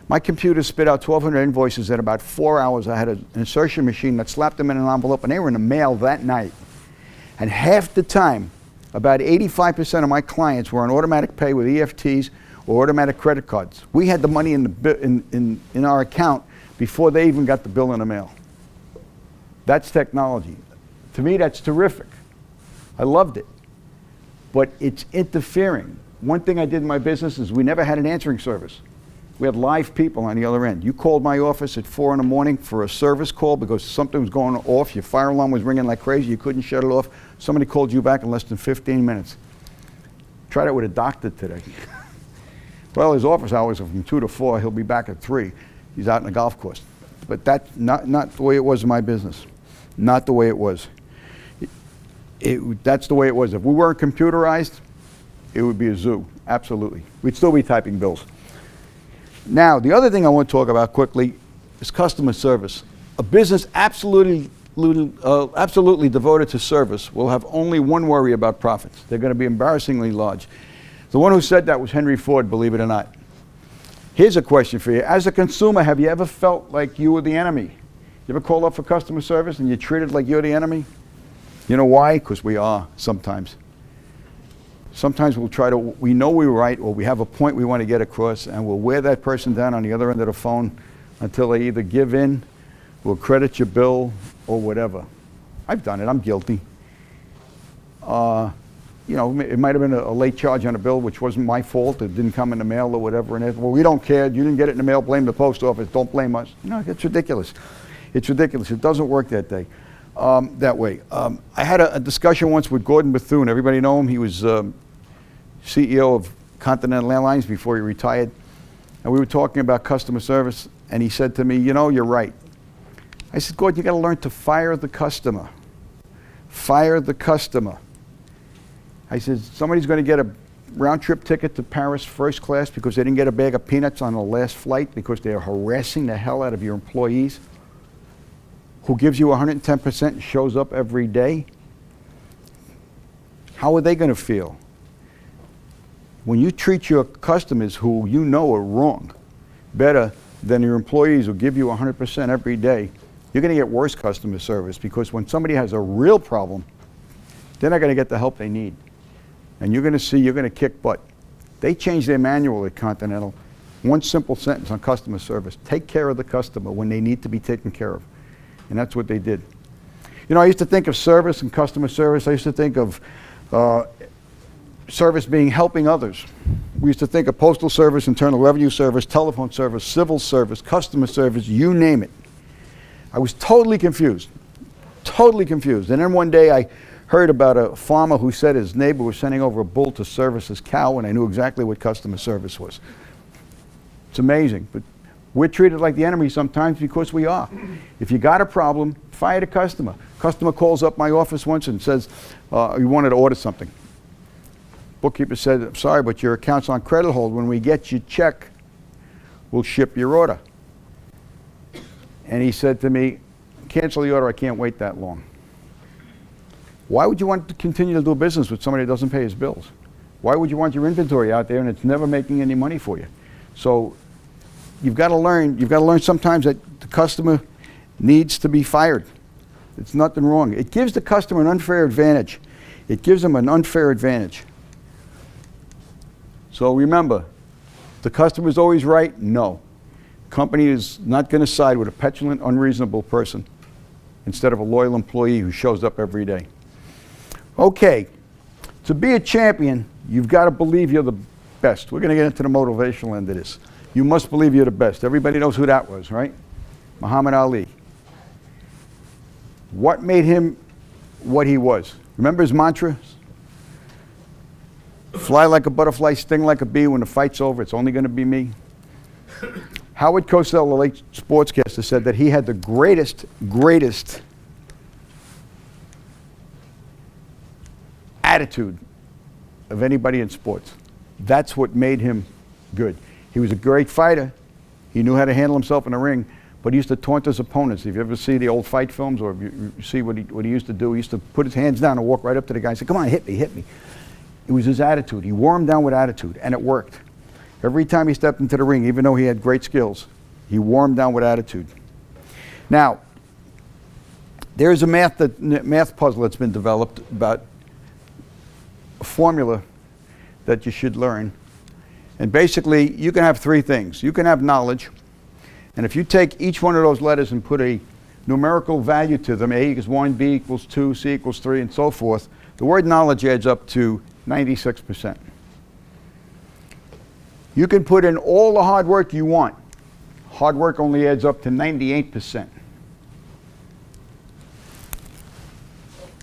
My computer spit out 1,200 invoices in about 4 hours. I had an insertion machine that slapped them in an envelope, and they were in the mail that night. And half the time, about 85% of my clients were on automatic pay with EFTs or automatic credit cards. We had the money in our account before they even got the bill in the mail. That's technology. To me, that's terrific. I loved it. But it's interfering. One thing I did in my business is we never had an answering service. We had live people on the other end. You called my office at 4 in the morning for a service call because something was going off, your fire alarm was ringing like crazy, you couldn't shut it off. Somebody called you back in less than 15 minutes. Try that with a doctor today. Well, his office hours are from 2 to 4, he'll be back at 3. He's out in the golf course. But that's not the way it was in my business. Not the way it was. That's the way it was. If we weren't computerized, it would be a zoo, absolutely. We'd still be typing bills. Now, the other thing I want to talk about quickly is customer service. A business absolutely devoted to service will have only one worry about profits. They're going to be embarrassingly large. The one who said that was Henry Ford, believe it or not. Here's a question for you. As a consumer, have you ever felt like you were the enemy? You ever call up for customer service and you're treated like you're the enemy? You know why? Because we are sometimes. Sometimes we know we're right, or we have a point we want to get across, and we'll wear that person down on the other end of the phone until they either give in, will credit your bill, or whatever. I've done it, I'm guilty. You know, it might have been a late charge on a bill, which wasn't my fault, it didn't come in the mail or whatever, and well, we don't care, you didn't get it in the mail, blame the post office, don't blame us. No, it's ridiculous. It's ridiculous, it doesn't work that way. I had a discussion once with Gordon Bethune, everybody know him, he was CEO of Continental Airlines before he retired, and we were talking about customer service, and he said to me, you know, you're right. I said, Gordon, you got to learn to fire the customer. Fire the customer. I said, somebody's going to get a round-trip ticket to Paris first class because they didn't get a bag of peanuts on the last flight because they're harassing the hell out of your employees, who gives you 110% and shows up every day. How are they going to feel? When you treat your customers who you know are wrong better than your employees who give you 100% every day, you're going to get worse customer service, because when somebody has a real problem, they're not going to get the help they need. And you're going to see, you're going to kick butt. They changed their manual at Continental. One simple sentence on customer service: take care of the customer when they need to be taken care of. And that's what they did. You know, I used to think of service and customer service, I used to think of service being helping others. We used to think of postal service, internal revenue service, telephone service, civil service, customer service, you name it. I was totally confused. Totally confused. And then one day I heard about a farmer who said his neighbor was sending over a bull to service his cow, and I knew exactly what customer service was. It's amazing. But we're treated like the enemy sometimes because we are. If you got a problem, fire the customer. Customer calls up my office once and says, you wanted to order something. Bookkeeper said, I'm sorry, but your account's on credit hold. When we get your check, we'll ship your order. And he said to me, cancel the order, I can't wait that long. Why would you want to continue to do business with somebody that doesn't pay his bills? Why would you want your inventory out there and it's never making any money for you? So you've got to learn sometimes that the customer needs to be fired. It's nothing wrong. It gives the customer an unfair advantage. It gives them an unfair advantage. So remember, the customer's always right? No. Company is not going to side with a petulant, unreasonable person instead of a loyal employee who shows up every day. Okay, to be a champion, you've got to believe you're the best. We're going to get into the motivational end of this. You must believe you're the best. Everybody knows who that was, right? Muhammad Ali. What made him what he was? Remember his mantra? Fly like a butterfly, sting like a bee. When the fight's over, it's only going to be me. Howard Cosell, the late sportscaster, said that he had the greatest attitude of anybody in sports. That's what made him good. He was a great fighter. He knew how to handle himself in the ring, but he used to taunt his opponents. If you ever see the old fight films, or if you see what he used to do, he used to put his hands down and walk right up to the guy and say, "Come on, hit me, hit me." It was his attitude. He wore him down with attitude, and it worked. Every time he stepped into the ring, even though he had great skills, he wore him down with attitude. Now, there's a math puzzle that's been developed about a formula that you should learn. And basically, you can have three things. You can have knowledge, and if you take each one of those letters and put a numerical value to them, A equals 1, B equals 2, C equals 3, and so forth, the word knowledge adds up to 96%. You can put in all the hard work you want. Hard work only adds up to 98%.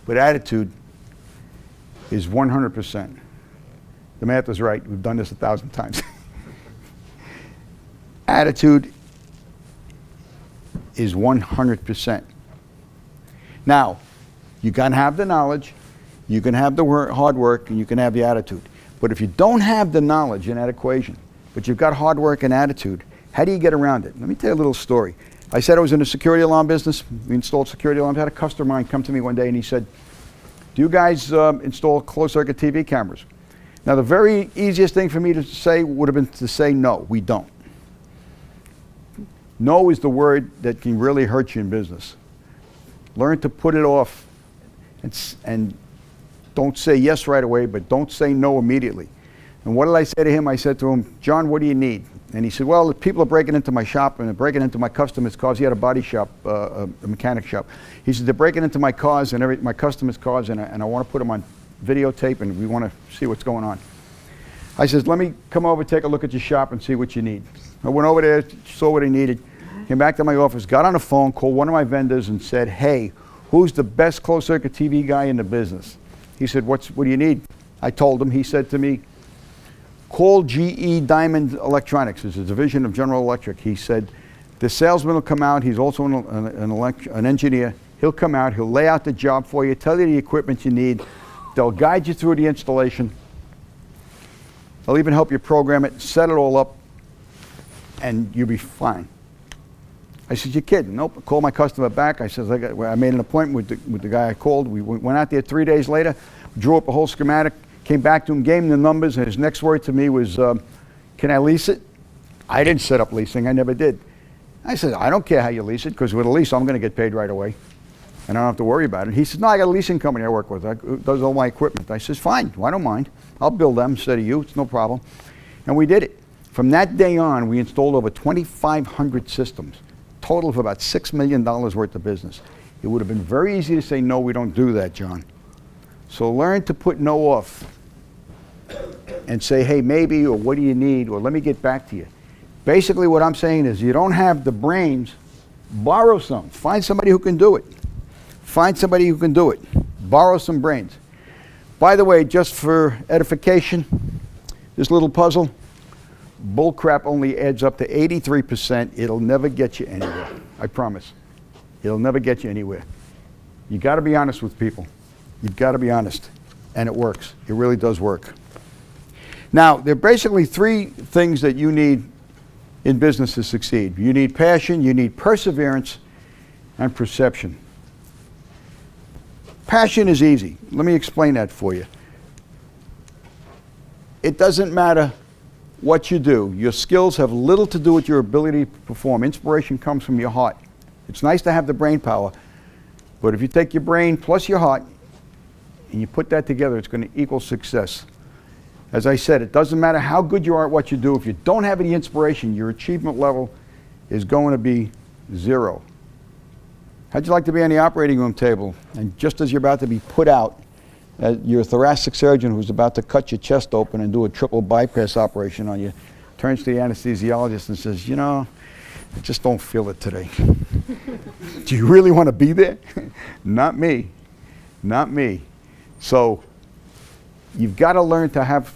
But attitude is 100%. The math is right. We've done this 1,000 times. Attitude is 100%. Now, you can have the knowledge, you can have the hard work, and you can have the attitude. But if you don't have the knowledge in that equation, but you've got hard work and attitude, how do you get around it? Let me tell you a little story. I said I was in the security alarm business. We installed security alarms. I had a customer of mine come to me one day and he said, "Do you guys install closed circuit TV cameras?" Now, the very easiest thing for me to say would have been to say, no, we don't. No is the word that can really hurt you in business. Learn to put it off and don't say yes right away, but don't say no immediately. And what did I say to him? I said to him, "John, what do you need?" And he said, "Well, if people are breaking into my shop and they're breaking into my customers' cars." He had a body shop, a mechanic shop. He said, "They're breaking into my cars and my customers' cars, and I want to put them on videotape, and we want to see what's going on." I said, "Let me come over, take a look at your shop, and see what you need." I went over there, saw what he needed, came back to my office, got on the phone, called one of my vendors, and said, "Hey, who's the best closed-circuit TV guy in the business?" He said, what do you need?" I told him. He said to me, "Call GE Diamond Electronics. It's a division of General Electric." He said, "The salesman will come out. He's also an engineer. He'll come out. He'll lay out the job for you, tell you the equipment you need. They'll guide you through the installation. They'll even help you program it, set it all up, and you'll be fine." I said, "You're kidding?" "Nope." I called my customer back. I said, I made an appointment with the guy I called. We went out there 3 days later, drew up a whole schematic, came back to him, gave him the numbers, and his next word to me was, "Can I lease it?" I didn't set up leasing. I never did. I said, "I don't care how you lease it, because with a lease, I'm going to get paid right away, and I don't have to worry about it." He said, "No, I got a leasing company I work with. That does all my equipment." I said, "Fine. Well, I don't mind. I'll bill them instead of you. It's no problem." And we did it. From that day on, we installed over 2,500 systems, total of about $6 million worth of business. It would have been very easy to say, "No, we don't do that, John." So learn to put no off and say, "Hey, maybe," or "What do you need?" or "Let me get back to you." Basically what I'm saying is, you don't have the brains, borrow some. Find somebody who can do it. Find somebody who can do it. Borrow some brains. By the way, just for edification, this little puzzle, bullcrap only adds up to 83%. It'll never get you anywhere. I promise. It'll never get you anywhere. You got to be honest with people. You've got to be honest. And it works. It really does work. Now, there are basically three things that you need in business to succeed. You need passion, you need perseverance, and perception. Passion is easy. Let me explain that for you. It doesn't matter what you do. Your skills have little to do with your ability to perform. Inspiration comes from your heart. It's nice to have the brain power, but if you take your brain plus your heart and you put that together, it's going to equal success. As I said, it doesn't matter how good you are at what you do. If you don't have any inspiration, your achievement level is going to be 0. How'd you like to be on the operating room table, and just as you're about to be put out, your thoracic surgeon who's about to cut your chest open and do a triple bypass operation on you turns to the anesthesiologist and says, you know, I just don't feel it today. Do you really want to be there? Not me. Not me. So you've got to learn to have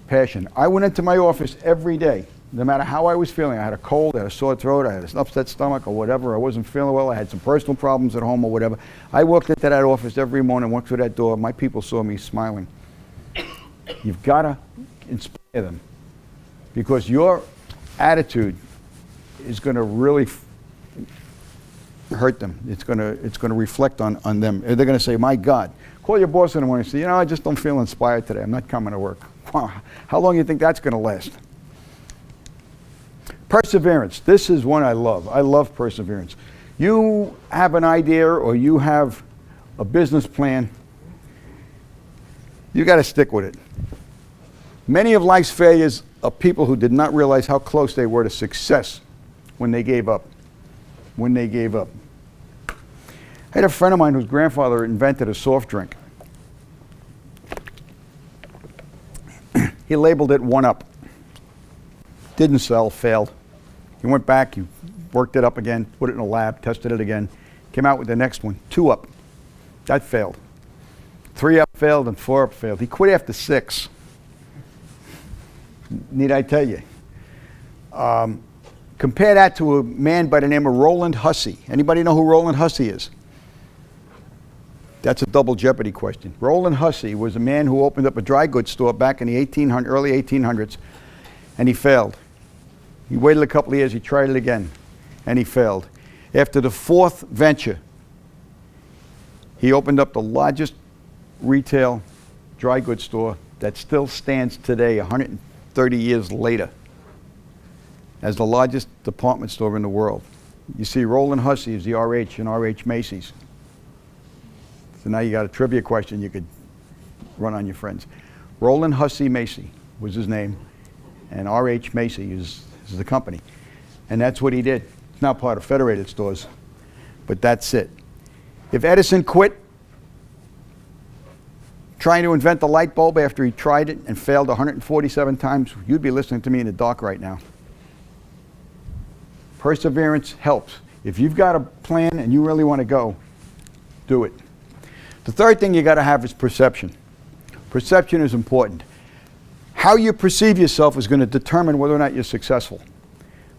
passion. I went into my office every day, no matter how I was feeling. I had a cold, I had a sore throat, I had an upset stomach or whatever. I wasn't feeling well. I had some personal problems at home or whatever. I walked into that office every morning, went through that door. My people saw me smiling. You've got to inspire them, because your attitude is going to really hurt them. It's going to reflect on them. They're going to say, my God. Call your boss in the morning and say, you know, I just don't feel inspired today. I'm not coming to work. Wow. How long do you think that's going to last? Perseverance. This is one I love. I love perseverance. You have an idea or you have a business plan. You got to stick with it. Many of life's failures are people who did not realize how close they were to success when they gave up. When they gave up. I had a friend of mine whose grandfather invented a soft drink. He labeled it 1-Up. Didn't sell, failed. He went back, he worked it up again, put it in a lab, tested it again, came out with the next one, 2-Up. That failed. 3-Up failed and 4-Up failed. He quit after 6. Need I tell you? Compare that to a man by the name of Roland Hussey. Anybody know who Roland Hussey is? That's a double jeopardy question. Roland Hussey was a man who opened up a dry goods store back in the early 1800s, and he failed. He waited a couple of years, he tried it again, and he failed. After the 4th venture, he opened up the largest retail dry goods store that still stands today, 130 years later, as the largest department store in the world. You see, Roland Hussey is the RH in RH Macy's. So now you got a trivia question you could run on your friends. Roland Hussey Macy was his name, and RH Macy is the company. And that's what he did. It's now part of Federated Stores, but that's it. If Edison quit trying to invent the light bulb after he tried it and failed 147 times, you'd be listening to me in the dark right now. Perseverance helps. If you've got a plan and you really want to go, do it. The third thing you got to have is perception. Perception is important. How you perceive yourself is going to determine whether or not you're successful.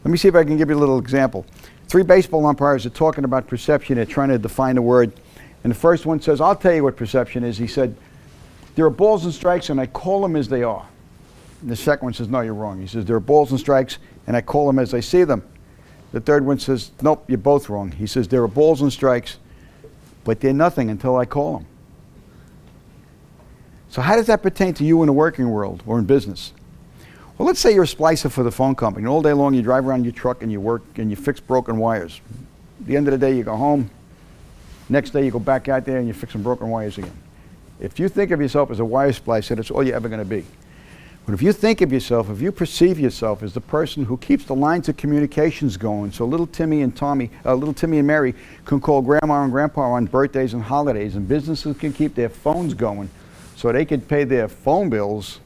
Let me see if I can give you a little example. 3 baseball umpires are talking about perception. They're trying to define the word. And the first one says, I'll tell you what perception is. He said, there are balls and strikes and I call them as they are. And the second one says, no, you're wrong. He says, there are balls and strikes and I call them as I see them. The third one says, nope, you're both wrong. He says, there are balls and strikes, but they're nothing until I call them. So how does that pertain to you in the working world or in business? Well, let's say you're a splicer for the phone company, and all day long you drive around your truck and you work and you fix broken wires. At the end of the day, you go home. Next day, you go back out there and you fix some broken wires again. If you think of yourself as a wire splicer, that's all you're ever going to be. But if you think of yourself, if you perceive yourself as the person who keeps the lines of communications going, so little Timmy and Mary can call grandma and grandpa on birthdays and holidays, and businesses can keep their phones going so they can pay their phone bills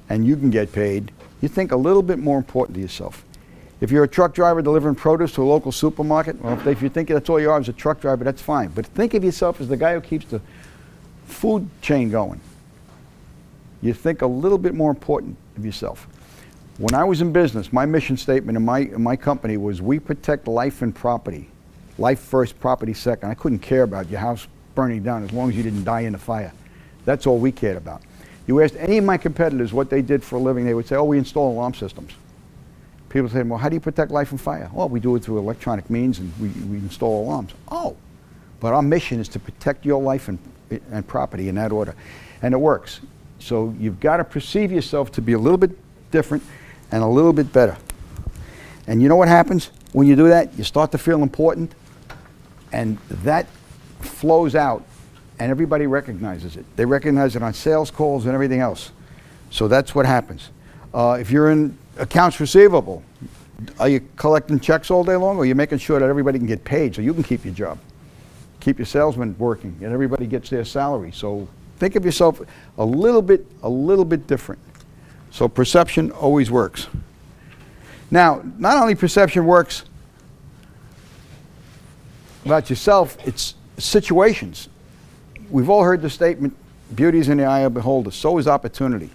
and you can get paid, you think a little bit more important to yourself. If you're a truck driver delivering produce to a local supermarket, well, if you think that's all you are as a truck driver, that's fine. But think of yourself as the guy who keeps the food chain going. You think a little bit more important of yourself. When I was in business, my mission statement in my company was, we protect life and property. Life first, property second. I couldn't care about your house burning down as long as you didn't die in the fire. That's all we cared about. You asked any of my competitors what they did for a living, they would say, oh, we install alarm systems. People say, well, how do you protect life and fire? Well, we do it through electronic means and we install alarms. Oh, but our mission is to protect your life and property in that order. And it works. So you've got to perceive yourself to be a little bit different and a little bit better. And you know what happens when you do that? You start to feel important, and that flows out, and everybody recognizes it. They recognize it on sales calls and everything else. So that's what happens. If you're in accounts receivable, are you collecting checks all day long, or are you making sure that everybody can get paid so you can keep your job? Keep your salesmen working and everybody gets their salary. So think of yourself a little bit different. So perception always works. Now, not only perception works about yourself, it's situations. We've all heard the statement, beauty is in the eye of the beholder, so is opportunity.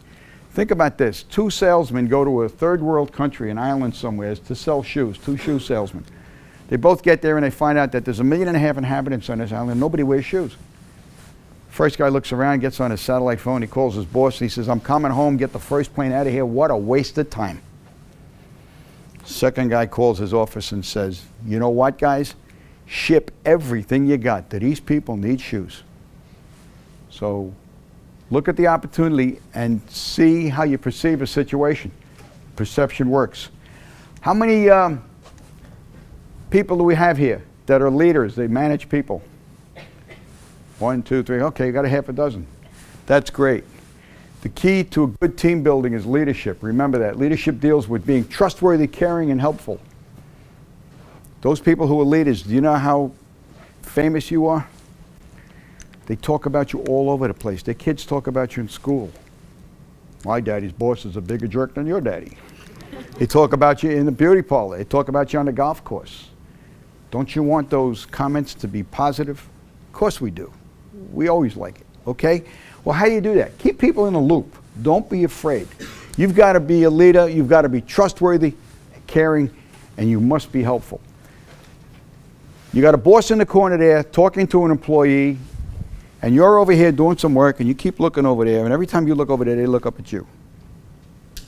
Think about this. 2 salesmen go to a third world country, an island somewhere, to sell shoes, 2 shoe salesmen. They both get there and they find out that there's 1.5 million inhabitants on this island and nobody wears shoes. First guy looks around, gets on his satellite phone, he calls his boss, he says, I'm coming home, get the first plane out of here. What a waste of time. Second guy calls his office and says, you know what, guys? Ship everything you got. These people need shoes. So look at the opportunity and see how you perceive a situation. Perception works. How many people do we have here that are leaders? They manage people. 1, 2, 3. Okay, you got a half a dozen. That's great. The key to a good team building is leadership. Remember that. Leadership deals with being trustworthy, caring, and helpful. Those people who are leaders, do you know how famous you are? They talk about you all over the place. Their kids talk about you in school. My daddy's boss is a bigger jerk than your daddy. They talk about you in the beauty parlor. They talk about you on the golf course. Don't you want those comments to be positive? Of course we do. We always like it, okay? Well, how do you do that? Keep people in the loop. Don't be afraid. You've got to be a leader. You've got to be trustworthy, caring, and you must be helpful. You got a boss in the corner there talking to an employee, and you're over here doing some work, and you keep looking over there, and every time you look over there, they look up at you.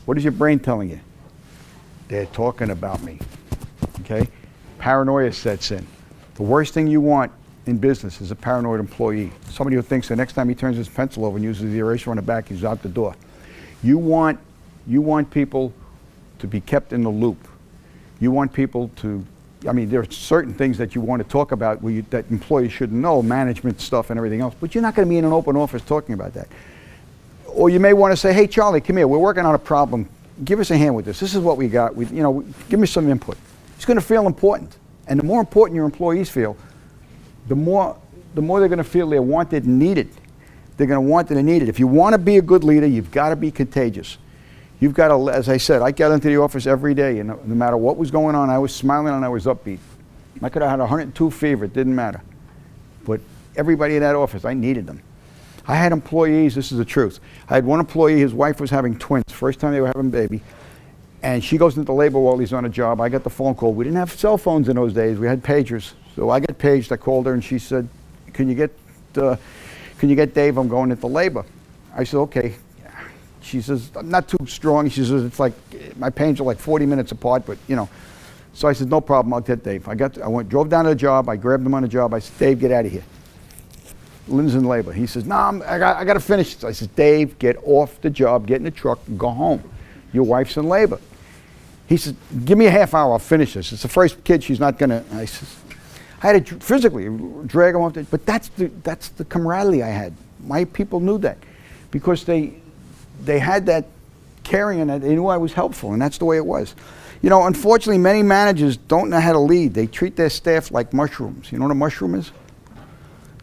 What is your brain telling you? They're talking about me, okay? Paranoia sets in. The worst thing you want in business is a paranoid employee. Somebody who thinks the next time he turns his pencil over and uses the eraser on the back, he's out the door. You want people to be kept in the loop. You want people to, I mean, there are certain things that you want to talk about that employees should know, management stuff and everything else, but you're not going to be in an open office talking about that. Or you may want to say, hey, Charlie, come here. We're working on a problem. Give us a hand with this. This is what we got. Give me some input. It's going to feel important. And the more important your employees feel, the more they're going to feel they're wanted and needed. They're going to want it and need it. If you want to be a good leader, you've got to be contagious. You've got to, as I said, I got into the office every day, and no matter what was going on, I was smiling and I was upbeat. I could have had 102 fever, it didn't matter. But everybody in that office, I needed them. I had employees, this is the truth. I had one employee, his wife was having twins, first time they were having a baby, and she goes into labor while he's on a job. I got the phone call. We didn't have cell phones in those days, we had pagers. So I got paged, I called her and she said, can you get Dave, I'm going into labor. I said, okay. She says, I'm not too strong. She says, it's like, my pains are like 40 minutes apart, but you know. So I said, no problem, I'll get Dave. Drove down to the job, I grabbed him on the job, I said, Dave, get out of here. Lynn's in labor. He says, no, I got to finish this. I said, Dave, get off the job, get in the truck, and go home. Your wife's in labor. He said, give me a half hour, I'll finish this. It's the first kid, she's not going to. I says, I had to physically drag him off, but that's the camaraderie I had. My people knew that because they had that caring and they knew I was helpful, and that's the way it was. You know, unfortunately, many managers don't know how to lead. They treat their staff like mushrooms. You know what a mushroom is?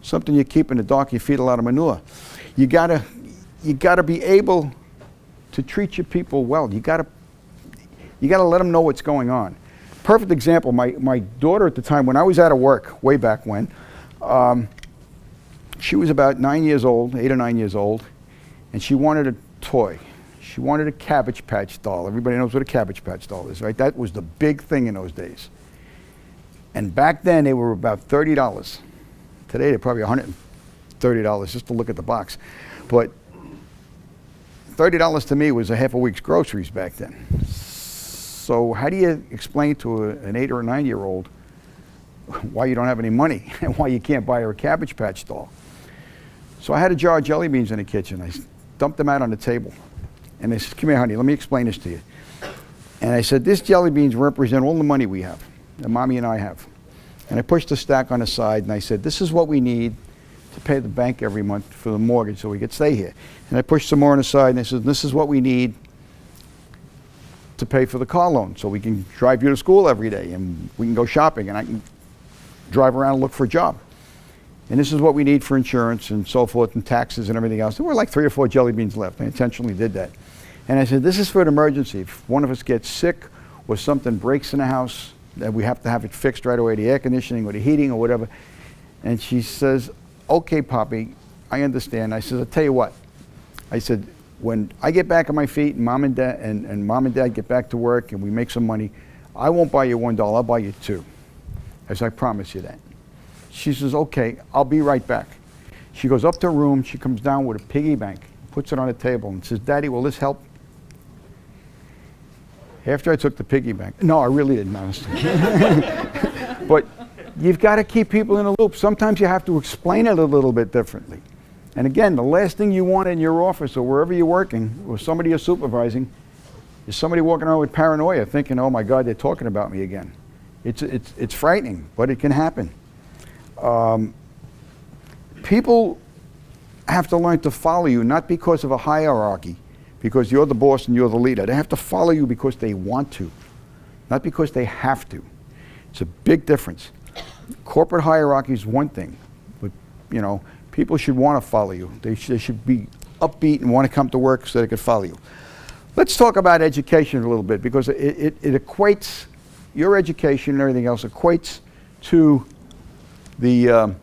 Something you keep in the dark, you feed a lot of manure. You gotta be able to treat your people well. You gotta let them know what's going on. Perfect example, my daughter at the time, when I was out of work, way back when, she was about 9 years old, 8 or 9 years old, and she wanted a toy. She wanted a Cabbage Patch doll. Everybody knows what a Cabbage Patch doll is, right? That was the big thing in those days. And back then, they were about $30. Today, they're probably $130 just to look at the box. But $30 to me was a half a week's groceries back then. So how do you explain to an 8 or a 9-year-old why you don't have any money and why you can't buy her a Cabbage Patch doll? So I had a jar of jelly beans in the kitchen. I dumped them out on the table. And they said, come here, honey, let me explain this to you. And I said, this jelly beans represent all the money we have, that Mommy and I have. And I pushed the stack on the side and I said, this is what we need to pay the bank every month for the mortgage so we could stay here. And I pushed some more on the side, and I said, this is what we need to pay for the car loan so we can drive you to school every day and we can go shopping and I can drive around and look for a job. And this is what we need for insurance and so forth and taxes and everything else. There were like 3 or 4 jelly beans left. I intentionally did that. And I said, this is for an emergency. If one of us gets sick or something breaks in the house, that we have to have it fixed right away, the air conditioning or the heating or whatever. And she says, okay, Poppy, I understand. I said, I'll tell you what. I said, when I get back on my feet and mom and dad get back to work and we make some money, I won't buy you $1, I'll buy you 2. I said, I promise you that. She says, okay, I'll be right back. She goes up to her room, she comes down with a piggy bank, puts it on the table and says, Daddy, will this help? After I took the piggy bank, no, I really didn't, honestly. But you've got to keep people in a loop. Sometimes you have to explain it a little bit differently. And again, the last thing you want in your office or wherever you're working or somebody you're supervising is somebody walking around with paranoia thinking, oh my God, they're talking about me again. It's frightening, but it can happen. People have to learn to follow you, not because of a hierarchy, because you're the boss and you're the leader. They have to follow you because they want to, not because they have to. It's a big difference. Corporate hierarchy is one thing, but you know, people should want to follow you. They should be upbeat and want to come to work so they could follow you. Let's talk about education a little bit because it equates, your education and everything else equates to the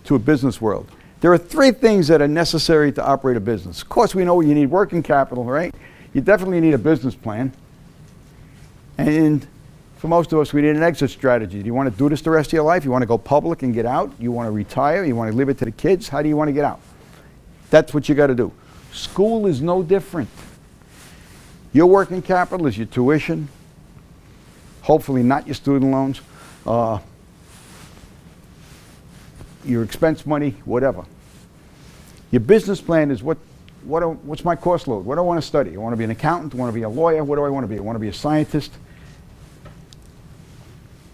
to a business world. There are 3 things that are necessary to operate a business. Of course, we know you need working capital, right? You definitely need a business plan. And for most of us, we need an exit strategy. Do you want to do this the rest of your life? You want to go public and get out? You want to retire? You want to leave it to the kids? How do you want to get out? That's what you got to do. School is no different. Your working capital is your tuition, hopefully not your student loans, your expense money, whatever. Your business plan is what's my course load? What do I want to study? I want to be an accountant, I want to be a lawyer, what do I want to be? I want to be a scientist.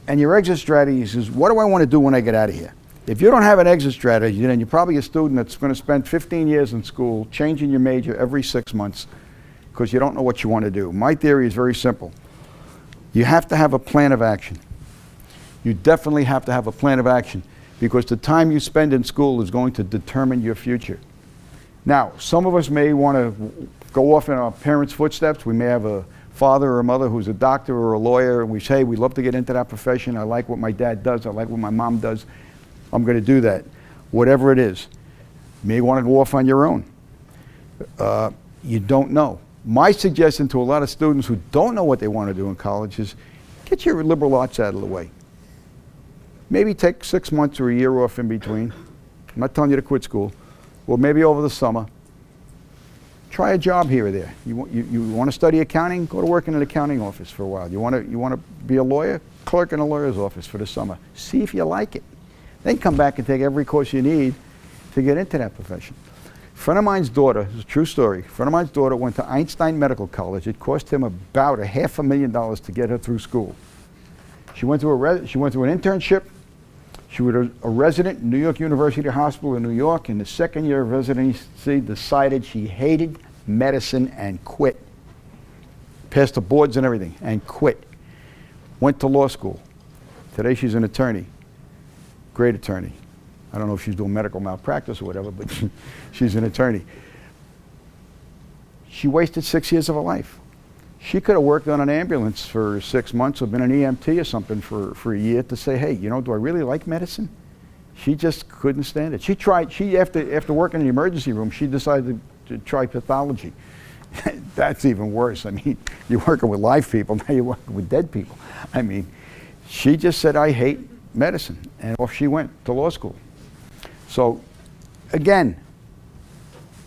And your exit strategy is what do I want to do when I get out of here? If you don't have an exit strategy, then you're probably a student that's going to spend 15 years in school changing your major every 6 months because you don't know what you want to do. My theory is very simple. You have to have a plan of action. You definitely have to have a plan of action because the time you spend in school is going to determine your future. Now, some of us may want to go off in our parents' footsteps. We may have a father or a mother who's a doctor or a lawyer, and we say, we'd love to get into that profession. I like what my dad does. I like what my mom does. I'm going to do that. Whatever it is. You may want to go off on your own. You don't know. My suggestion to a lot of students who don't know what they want to do in college is get your liberal arts out of the way. Maybe take 6 months or a year off in between. I'm not telling you to quit school. Or maybe over the summer. Try a job here or there. You want to study accounting? Go to work in an accounting office for a while. You want to be a lawyer? Clerk in a lawyer's office for the summer. See if you like it. Then come back and take every course you need to get into that profession. A friend of mine's daughter, it's a true story, a friend of mine's daughter went to Einstein Medical College. It cost him about $500,000 to get her through school. She went through an internship. She was a resident in New York University Hospital in New York. In the second year of residency, decided she hated medicine and quit. Passed the boards and everything and quit. Went to law school. Today she's an attorney. Great attorney. I don't know if she's doing medical malpractice or whatever, but she's an attorney. She wasted 6 years of her life. She could have worked on an ambulance for 6 months or been an EMT or something for a year to say, hey, you know, do I really like medicine? She just couldn't stand it. She tried, after working in the emergency room, she decided to try pathology. That's even worse. I mean, you're working with live people, now you're working with dead people. I mean, she just said, I hate medicine, and off she went to law school. So, again,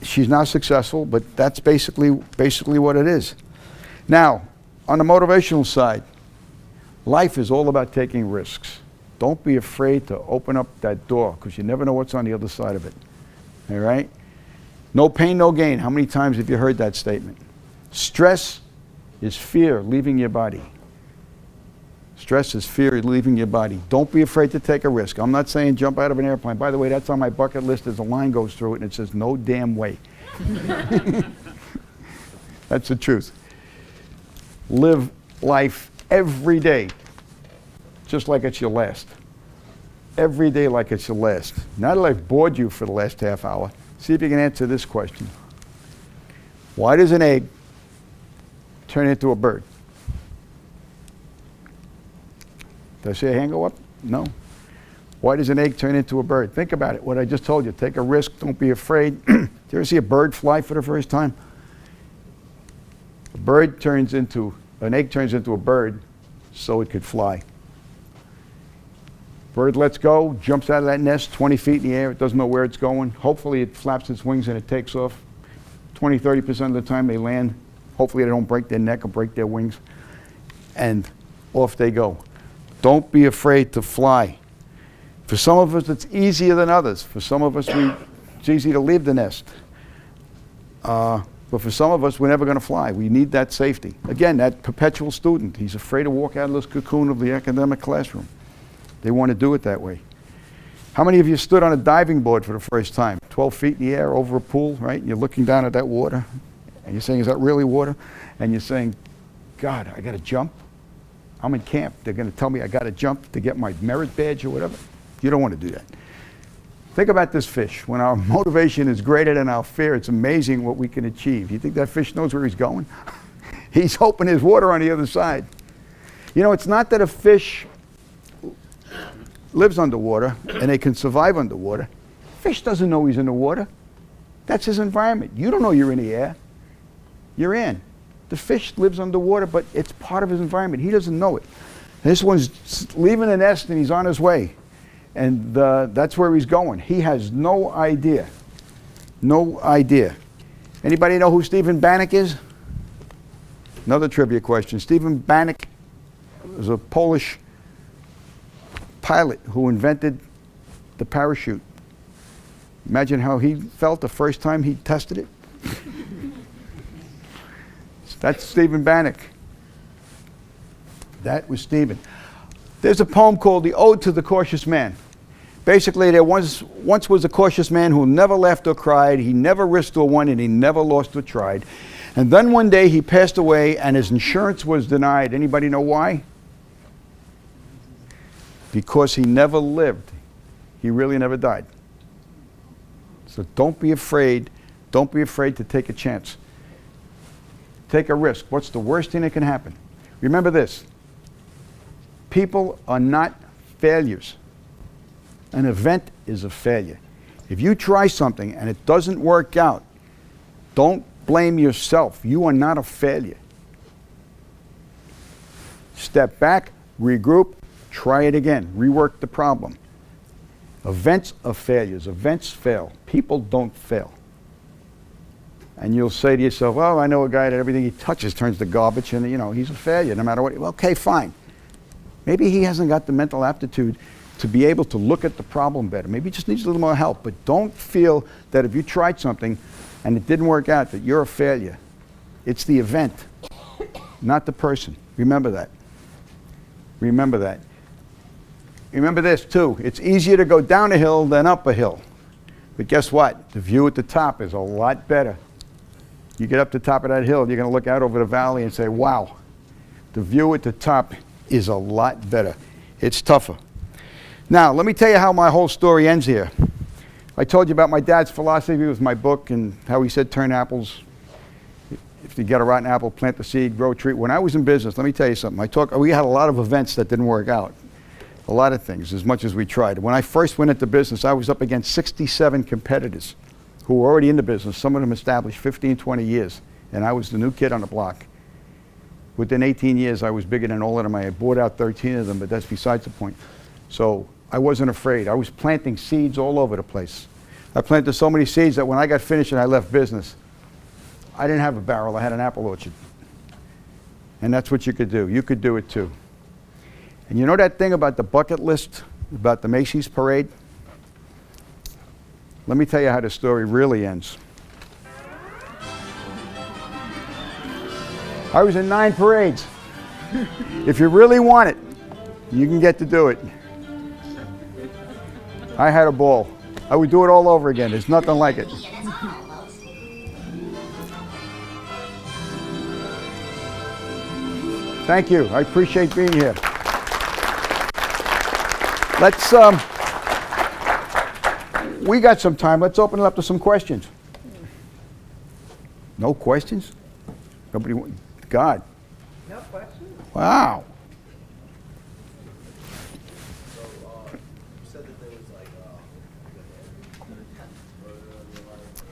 she's not successful, but that's basically what it is. Now, on the motivational side, life is all about taking risks. Don't be afraid to open up that door because you never know what's on the other side of it. All right? No pain, no gain. How many times have you heard that statement? Stress is fear leaving your body. Stress is fear leaving your body. Don't be afraid to take a risk. I'm not saying jump out of an airplane. By the way, that's on my bucket list. There's a line goes through it and it says, no damn way. That's the truth. Live life every day just like it's your last. Every day like it's your last. Now that I've bored you for the last half hour, see if you can answer this question. Why does an egg turn into a bird? Did I see a hand go up? No. Why does an egg turn into a bird? Think about it, what I just told you. Take a risk, don't be afraid. Did you ever see a bird fly for the first time? An egg turns into a bird so it could fly. Bird lets go, jumps out of that nest 20 feet in the air, it doesn't know where it's going. Hopefully it flaps its wings and it takes off. 20-30% of the time they land. Hopefully they don't break their neck or break their wings. And off they go. Don't be afraid to fly. For some of us it's easier than others. For some of us it's easy to leave the nest. But for some of us we're never going to fly. We need that safety. Again, that perpetual student, he's afraid to walk out of this cocoon of the academic classroom. They want to do it that way. How many of you stood on a diving board for the first time? 12 feet in the air over a pool, right? And you're looking down at that water. And you're saying, is that really water? And you're saying, God, I got to jump. I'm in camp. They're going to tell me I got to jump to get my merit badge or whatever. You don't want to do that. Think about this fish. When our motivation is greater than our fear, it's amazing what we can achieve. You think that fish knows where he's going? He's hoping there's water on the other side. You know, it's not that a fish lives underwater and they can survive underwater. Fish doesn't know he's in the water. That's his environment. You don't know you're in the air. You're in. The fish lives underwater, but it's part of his environment. He doesn't know it. This one's leaving the nest and he's on his way. And that's where he's going. He has no idea. No idea. Anybody know who Stephen Bannock is? Another trivia question. Stephen Bannock was a Polish pilot who invented the parachute. Imagine how he felt the first time he tested it. That's Stephen Bannock. That was Stephen. There's a poem called The Ode to the Cautious Man. Basically, there once was a cautious man who never laughed or cried, he never risked or won, and he never lost or tried. And then one day he passed away and his insurance was denied. Anybody know why? Because he never lived. He really never died. So don't be afraid. Don't be afraid to take a chance. Take a risk. What's the worst thing that can happen? Remember this. People are not failures. An event is a failure. If you try something and it doesn't work out, don't blame yourself. You are not a failure. Step back, regroup, try it again, rework the problem. Events are failures. Events fail. People don't fail. And you'll say to yourself, well, I know a guy that everything he touches turns to garbage and, you know, he's a failure no matter what. Well, okay, fine. Maybe he hasn't got the mental aptitude to be able to look at the problem better. Maybe he just needs a little more help. But don't feel that if you tried something and it didn't work out, that you're a failure. It's the event, not the person. Remember that. Remember that. Remember this, too. It's easier to go down a hill than up a hill. But guess what? The view at the top is a lot better. You get up to the top of that hill, you're going to look out over the valley and say, wow, the view at the top is a lot better. It's tougher. Now, let me tell you how my whole story ends here. I told you about my dad's philosophy with my book and how he said turn apples. If you get a rotten apple, plant the seed, grow a tree. When I was in business, let me tell you something. We had a lot of events that didn't work out. A lot of things, as much as we tried. When I first went into business, I was up against 67 competitors who were already in the business, some of them established 15, 20 years, and I was the new kid on the block. Within 18 years, I was bigger than all of them. I had bought out 13 of them, but that's besides the point. So I wasn't afraid. I was planting seeds all over the place. I planted so many seeds that when I got finished and I left business, I didn't have a barrel, I had an apple orchard. And that's what you could do. You could do it too. And you know that thing about the bucket list, about the Macy's parade? Let me tell you how the story really ends. I was in 9 parades. If you really want it, You can get to do it. I had a ball. I would do it all over again. There's nothing like it. Thank you. I appreciate being here. Let's, we got some time. Let's open it up to some questions. No questions? Nobody, God. No questions? Wow.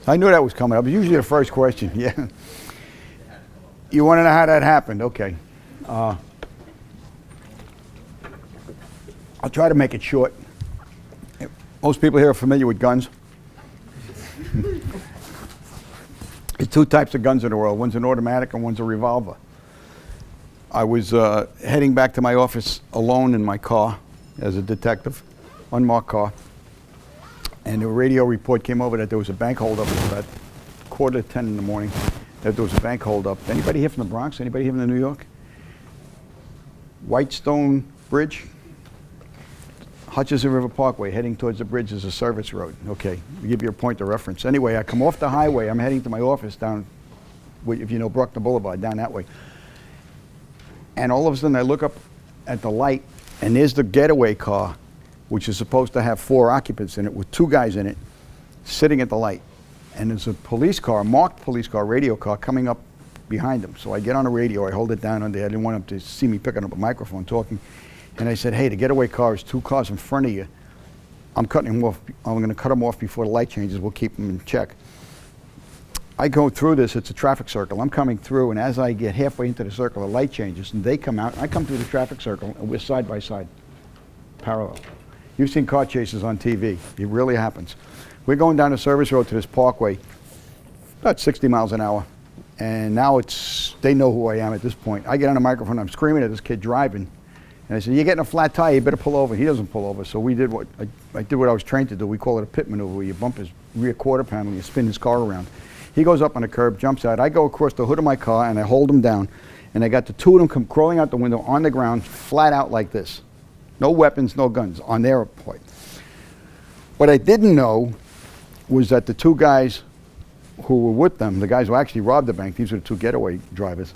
I knew that was coming up. It's usually the first question, yeah. You want to know how that happened? Okay. I'll try to make it short. Most people here are familiar with guns. There's two types of guns in the world. One's an automatic and one's a revolver. I was heading back to my office alone in my car as a detective, unmarked car. And a radio report came over that there was a bank holdup at about 9:45 in the morning, that there was a bank holdup. Anybody here from the Bronx? Anybody here from New York? Whitestone Bridge? Hutchinson River Parkway, heading towards the bridge is a service road. Okay, I'll give you a point of reference. Anyway, I come off the highway. I'm heading to my office down, if you know Bruckner Boulevard, down that way. And all of a sudden I look up at the light, and there's the getaway car, which is supposed to have 4 occupants in it, with 2 guys in it, sitting at the light. And there's a police car, a marked police car, radio car, coming up behind them. So I get on the radio, I hold it down on there. I didn't want them to see me picking up a microphone talking. And I said, hey, the getaway car is 2 cars in front of you. I'm cutting them off. I'm going to cut them off before the light changes. We'll keep them in check. I go through this. It's a traffic circle. I'm coming through, and as I get halfway into the circle, the light changes, and they come out. I come through the traffic circle, and we're side by side, parallel. You've seen car chases on TV. It really happens. We're going down the service road to this parkway, about 60 miles an hour. And now they know who I am at this point. I get on the microphone, I'm screaming at this kid driving. And I said, you're getting a flat tire, you better pull over. He doesn't pull over. So we did what I did what I was trained to do. We call it a pit maneuver, where you bump his rear quarter panel and you spin his car around. He goes up on the curb, jumps out. I go across the hood of my car and I hold him down. And I got the 2 of them come crawling out the window on the ground, flat out like this. No weapons, no guns on their part. What I didn't know was that the 2 guys who were with them, the guys who actually robbed the bank, these were the 2 getaway drivers,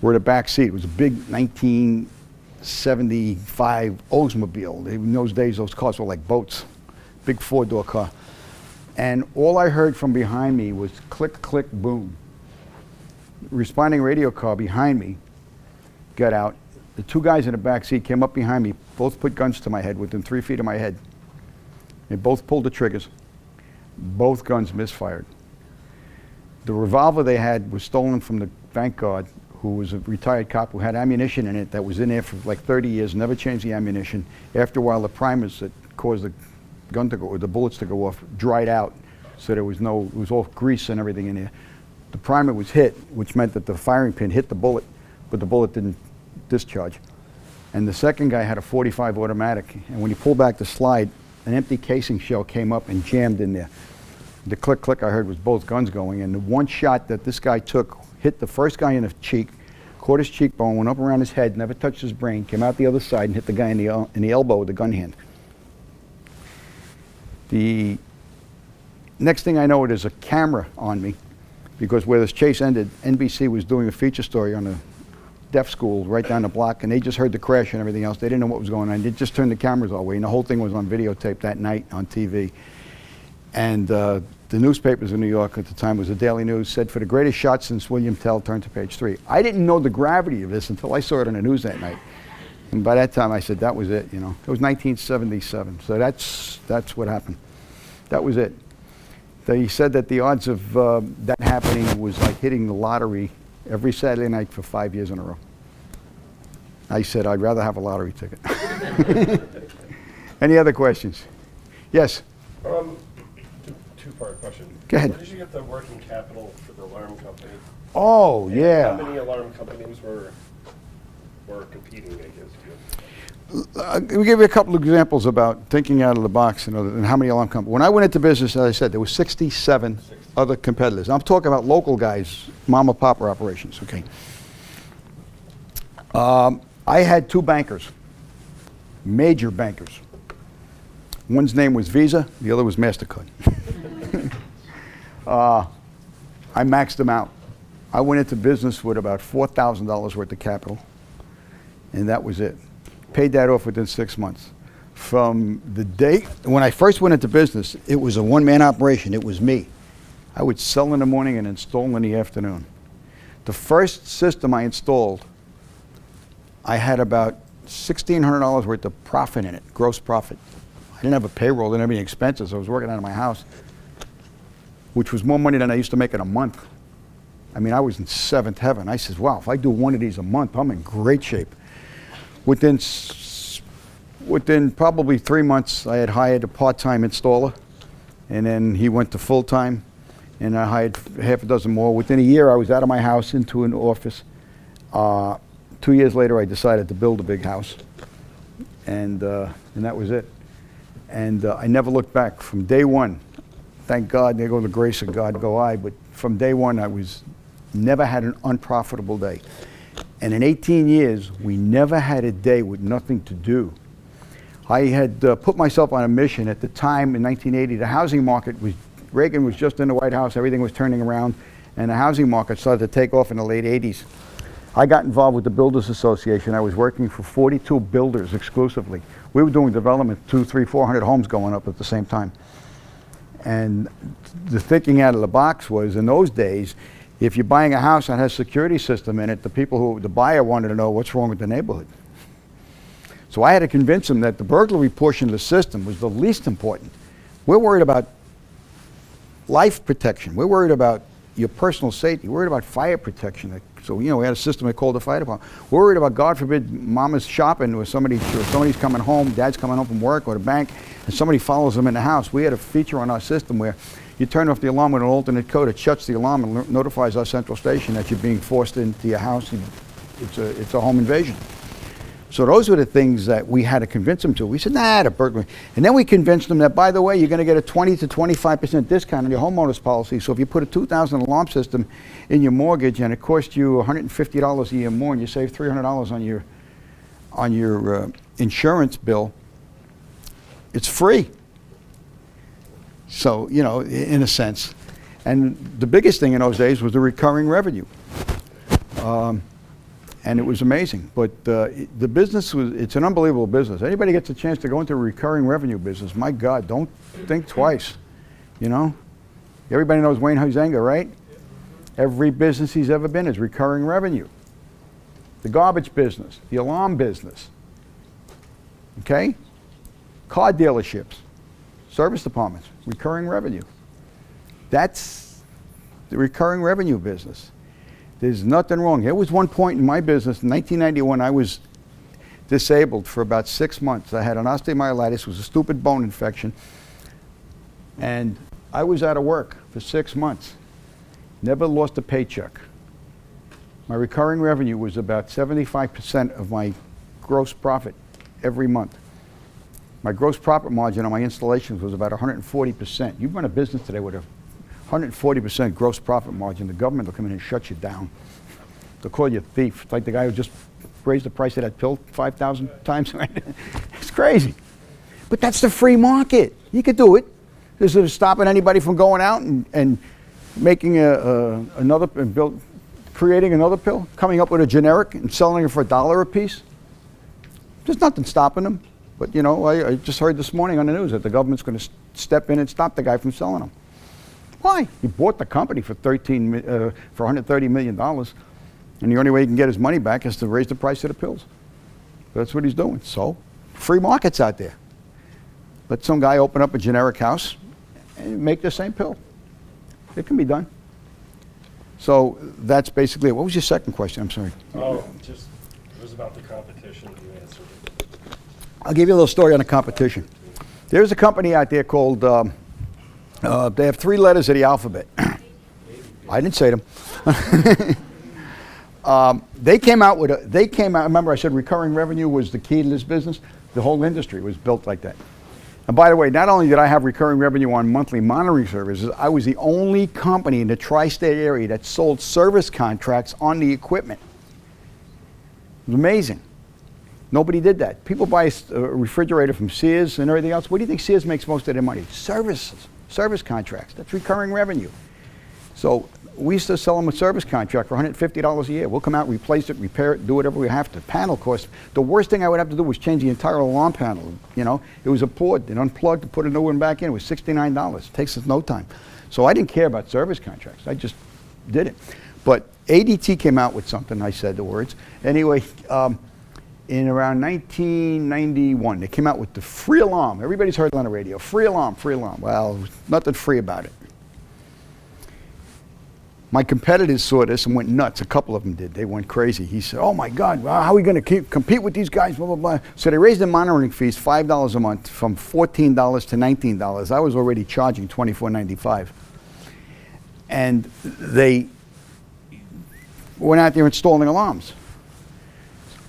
were in the back seat. It was a big 1975 Oldsmobile. In those days, those cars were like boats, big 4-door car. And all I heard from behind me was click, click, boom. Responding radio car behind me got out. The 2 guys in the back seat came up behind me, both put guns to my head, within 3 feet of my head. They both pulled the triggers. Both guns misfired. The revolver they had was stolen from the bank guard, who was a retired cop who had ammunition in it that was in there for like 30 years, never changed the ammunition. After a while, the primers that caused the gun to go, or the bullets to go off, dried out, so there was it was all grease and everything in there. The primer was hit, which meant that the firing pin hit the bullet, but the bullet didn't discharge. And the second guy had a .45 automatic, and when he pulled back the slide, an empty casing shell came up and jammed in there. The click, click I heard was both guns going, and the one shot that this guy took hit the first guy in the cheek, caught his cheekbone, went up around his head, never touched his brain, came out the other side and hit the guy in the elbow with the gun hand. The next thing I know, there's a camera on me, because where this chase ended, NBC was doing a feature story on a deaf school right down the block, and they just heard the crash and everything else. They didn't know what was going on. They just turned the cameras our way, and the whole thing was on videotape that night on TV. And the newspapers in New York at the time, was the Daily News, said, for the greatest shot since William Tell, turn to page 3. I didn't know the gravity of this until I saw it on the news that night. And by that time I said, that was it, you know. It was 1977, so that's what happened. That was it. They said that the odds of that happening was like hitting the lottery every Saturday night for 5 years in a row. I said, I'd rather have a lottery ticket. Any other questions? Yes? Two-part question. Go ahead. Where did you get the working capital for the alarm company? Oh, And yeah. how many alarm companies were competing against you? Let me give you a couple of examples about thinking out of the box, and how many alarm companies. When I went into business, as I said, there were 67 other competitors. I'm talking about local guys, mom and pop operations, okay. I had 2 bankers major bankers. One's name was Visa, the other was MasterCard. I maxed them out. I went into business with about $4,000 worth of capital, and that was it. Paid that off within 6 months. From the day, when I first went into business, it was a one-man operation. It was me. I would sell in the morning and install in the afternoon. The first system I installed, I had about $1,600 worth of profit in it, gross profit. I didn't have a payroll, didn't have any expenses. I was working out of my house, which was more money than I used to make in a month. I mean, I was in seventh heaven. I said, wow, if I do one of these a month, I'm in great shape. Within probably 3 months, I had hired a part-time installer, and then he went to full-time, and I hired half a dozen more. Within a year, I was out of my house into an office. 2 years later, I decided to build a big house, and that was it. And I never looked back. From day one, thank God, there go the grace of God go I, but from day one, I never had an unprofitable day. And in 18 years, we never had a day with nothing to do. I had put myself on a mission at the time in 1980. The housing market was, Reagan was just in the White House, everything was turning around, and the housing market started to take off in the late 80s. I got involved with the Builders Association. I was working for 42 builders exclusively. We were doing development, 200, 300, 400 homes going up at the same time. And the thinking out of the box was, in those days, if you're buying a house that has a security system in it, the buyer wanted to know what's wrong with the neighborhood. So I had to convince them that the burglary portion of the system was the least important. We're worried about life protection. We're worried about your personal safety. We're worried about fire protection. So, we had a system that called the fire department. We're worried about, God forbid, mama's shopping or somebody's coming home, dad's coming home from work or the bank, and somebody follows them in the house. We had a feature on our system where you turn off the alarm with an alternate code. It shuts the alarm and notifies our central station that you're being forced into your house. It's a home invasion. So those were the things that we had to convince them to. We said, nah, the burglary. And then we convinced them that, by the way, you're going to get a 20 to 25% discount on your homeowner's policy. So if you put a $2,000 alarm system in your mortgage and it costs you $150 a year more, and you save $300 on your insurance bill, it's free. So, in a sense. And the biggest thing in those days was the recurring revenue. And it was amazing. But the business it's an unbelievable business. Anybody gets a chance to go into a recurring revenue business, my God, don't think twice. Everybody knows Wayne Huizenga, right? Every business he's ever been is recurring revenue. The garbage business, the alarm business, okay? Car dealerships, service departments, recurring revenue. That's the recurring revenue business. There's nothing wrong. There was one point in my business, in 1991, I was disabled for about 6 months. I had an osteomyelitis, it was a stupid bone infection, and I was out of work for 6 months. Never lost a paycheck. My recurring revenue was about 75% of my gross profit every month. My gross profit margin on my installations was about 140%. You run a business today with a 140% gross profit margin, the government will come in and shut you down. They'll call you a thief. It's like the guy who just raised the price of that pill 5,000 times. It's crazy. But that's the free market. You could do it. This is stopping anybody from going out and making creating another pill, coming up with a generic and selling it for $1 a piece. There's nothing stopping them. But I just heard this morning on the news that the government's going to step in and stop the guy from selling them. Why? He bought the company for $130 million, and the only way he can get his money back is to raise the price of the pills. That's what he's doing. So, free market's out there. Let some guy open up a generic house and make the same pill. It can be done. So that's basically it. What was your second question? I'm sorry. Oh, it was about the competition. You answered it. I'll give you a little story on the competition. There's a company out there called. They have 3 letters of the alphabet. I didn't say them. They came out. Remember I said recurring revenue was the key to this business? The whole industry was built like that. And by the way, not only did I have recurring revenue on monthly monitoring services, I was the only company in the tri-state area that sold service contracts on the equipment. It was amazing. Nobody did that. People buy a refrigerator from Sears and everything else. What do you think Sears makes most of their money? Services, service contracts. That's recurring revenue. So we used to sell them a service contract for $150 a year. We'll come out, replace it, repair it, do whatever we have to. Panel cost. The worst thing I would have to do was change the entire alarm panel. You know, it was a port and unplugged to put a new one back in. It was $69. It takes us no time. So I didn't care about service contracts. I just did it. But ADT came out with something. I said the words. Anyway, in around 1991, they came out with the free alarm. Everybody's heard it on the radio. Free alarm, free alarm. Well, there was nothing free about it. My competitors saw this and went nuts. A couple of them did. They went crazy. He said, oh my God, how are we going to compete with these guys, blah, blah, blah. So they raised the monitoring fees $5 a month from $14 to $19. I was already charging $24.95. And they went out there installing alarms.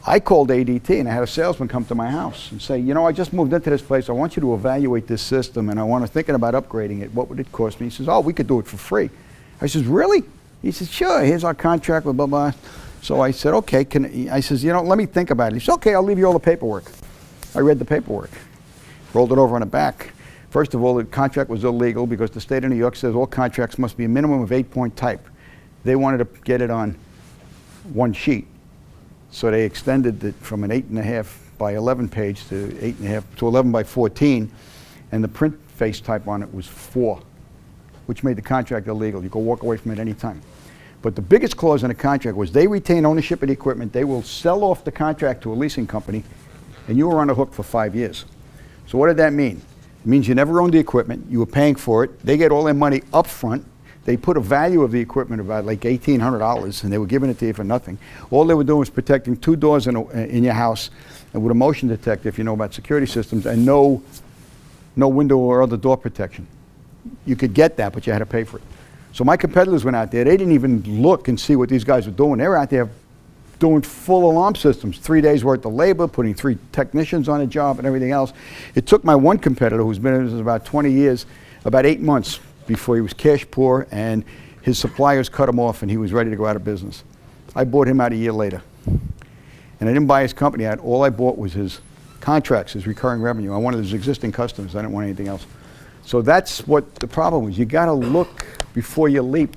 I called ADT and I had a salesman come to my house and say, you know, I just moved into this place. I want you to evaluate this system and I want to thinking about upgrading it. What would it cost me? He says, oh, we could do it for free. I says, really? He says, sure, here's our contract, blah, blah, blah. So I said, okay, I says, you know, let me think about it. He said, okay, I'll leave you all the paperwork. I read the paperwork, rolled it over on the back. First of all, the contract was illegal because the state of New York says all contracts must be a minimum of 8-point type. They wanted to get it on one sheet. So they extended it from an 8.5 by 11 page to 8.5 to 11 by 14. And the print face type on it was 4. Which made the contract illegal. You could walk away from it any time. But the biggest clause in the contract was they retain ownership of the equipment. They will sell off the contract to a leasing company, and you were on the hook for 5 years. So what did that mean? It means you never owned the equipment. You were paying for it. They get all their money up front. They put a value of the equipment about like $1,800, and they were giving it to you for nothing. All they were doing was protecting 2 doors in your house, and with a motion detector, if you know about security systems, and no window or other door protection. You could get that, but you had to pay for it. So my competitors went out there. They didn't even look and see what these guys were doing. They were out there doing full alarm systems, 3 days worth of labor, putting 3 technicians on a job and everything else. It took my one competitor, who's been in this about 20 years, about 8 months before he was cash poor and his suppliers cut him off and he was ready to go out of business. I bought him out a year later. And I didn't buy his company out. All I bought was his contracts, his recurring revenue. I wanted his existing customers. I didn't want anything else. So that's what the problem was. You got to look before you leap.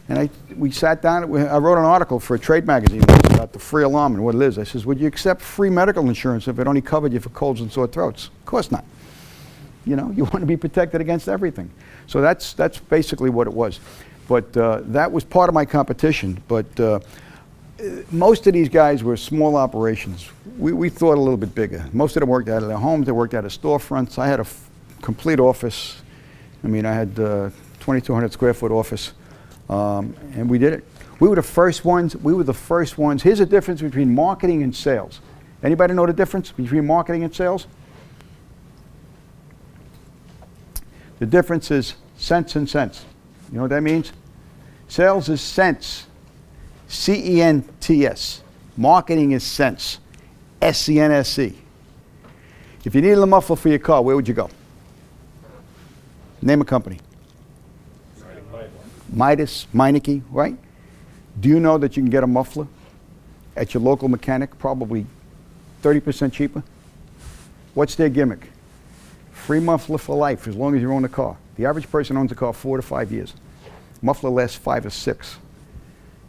And we sat down, I wrote an article for a trade magazine about the free alarm and what it is. I says, would you accept free medical insurance if it only covered you for colds and sore throats? Of course not. You know, you want to be protected against everything. So that's basically what it was. But that was part of my competition. But most of these guys were small operations. We thought a little bit bigger. Most of them worked out of their homes. They worked out of storefronts. I had a complete office. I mean, I had 2,200 square foot office, and we did it. We were the first ones. Here's the difference between marketing and sales. Anybody know the difference between marketing and sales? The difference is cents and cents. You know what that means? Sales is cents. C-E-N-T-S. Marketing is cents. S-C-N-S-E. If you needed a muffler for your car, where would you go? Name a company. Midas, Meineke, right? Do you know that you can get a muffler at your local mechanic, probably 30% cheaper? What's their gimmick? Free muffler for life, as long as you own the car. The average person owns a car 4 to 5 years. Muffler lasts 5 or 6.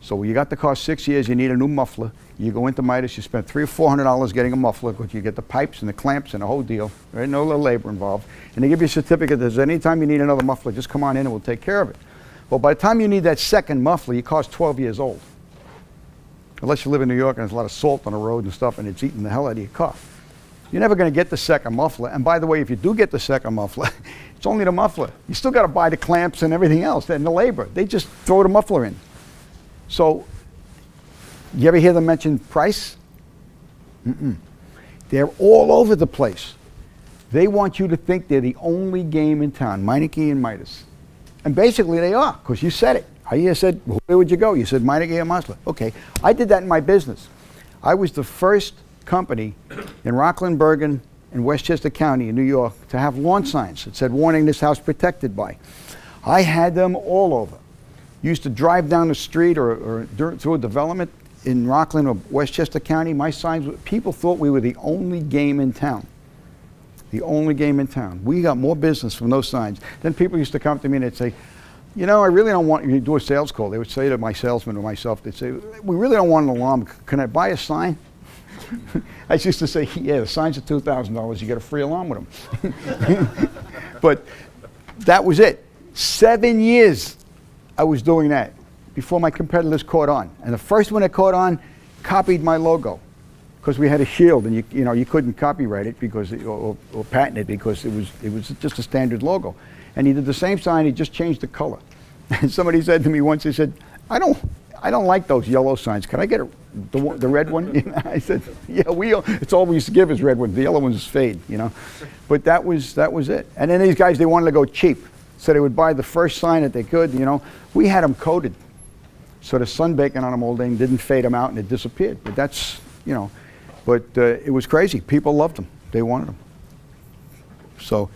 So you got the car 6 years, you need a new muffler. You go into Midas, you spend $300 or $400 getting a muffler, because you get the pipes and the clamps and the whole deal. Right? No little labor involved. And they give you a certificate that says anytime you need another muffler, just come on in and we'll take care of it. Well, by the time you need that second muffler, your car's 12 years old. Unless you live in New York and there's a lot of salt on the road and stuff and it's eating the hell out of your car. You're never going to get the second muffler. And by the way, if you do get the second muffler, it's only the muffler. You still got to buy the clamps and everything else and the labor. They just throw the muffler in. So, you ever hear them mention price? They're all over the place. They want you to think they're the only game in town, Meineke and Midas. And basically they are, because you said it. I said, well, where would you go? You said Meineke or Musler. Okay, I did that in my business. I was the first company in Rockland, Bergen, and Westchester County in New York to have lawn signs that said, warning, this house protected by. I had them all over. Used to drive down the street or through a development, in Rockland or Westchester County, my signs, people thought we were the only game in town. The only game in town. We got more business from those signs. Then people used to come to me and they'd say, you know, I really don't want you to do a sales call. They would say to my salesman or myself, they'd say, we really don't want an alarm. Can I buy a sign? I used to say, yeah, the signs are $2,000. You get a free alarm with them. But that was it. 7 years I was doing that before my competitors caught on. And the first one that caught on copied my logo because we had a shield, and you couldn't copyright it because or patent it because it was just a standard logo. And he did the same sign. He just changed the color. And somebody said to me once, he said, I don't like those yellow signs. Can I get the red one? I said, yeah, it's all we used to give is red ones. The yellow ones fade, But that was it. And then these guys, they wanted to go cheap. So they would buy the first sign that they could, We had them coated. So the sun baking on them all day didn't fade them out and it disappeared. But that's, but it was crazy. People loved them. They wanted them. So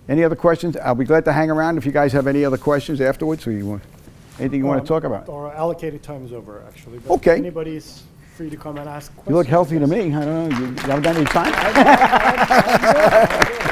any other questions? I'll be glad to hang around if you guys have any other questions afterwards or anything you want to talk about. Our allocated time is over, actually. But Okay. Anybody's free to come and ask questions. You look healthy to me. I don't know. You haven't got any time?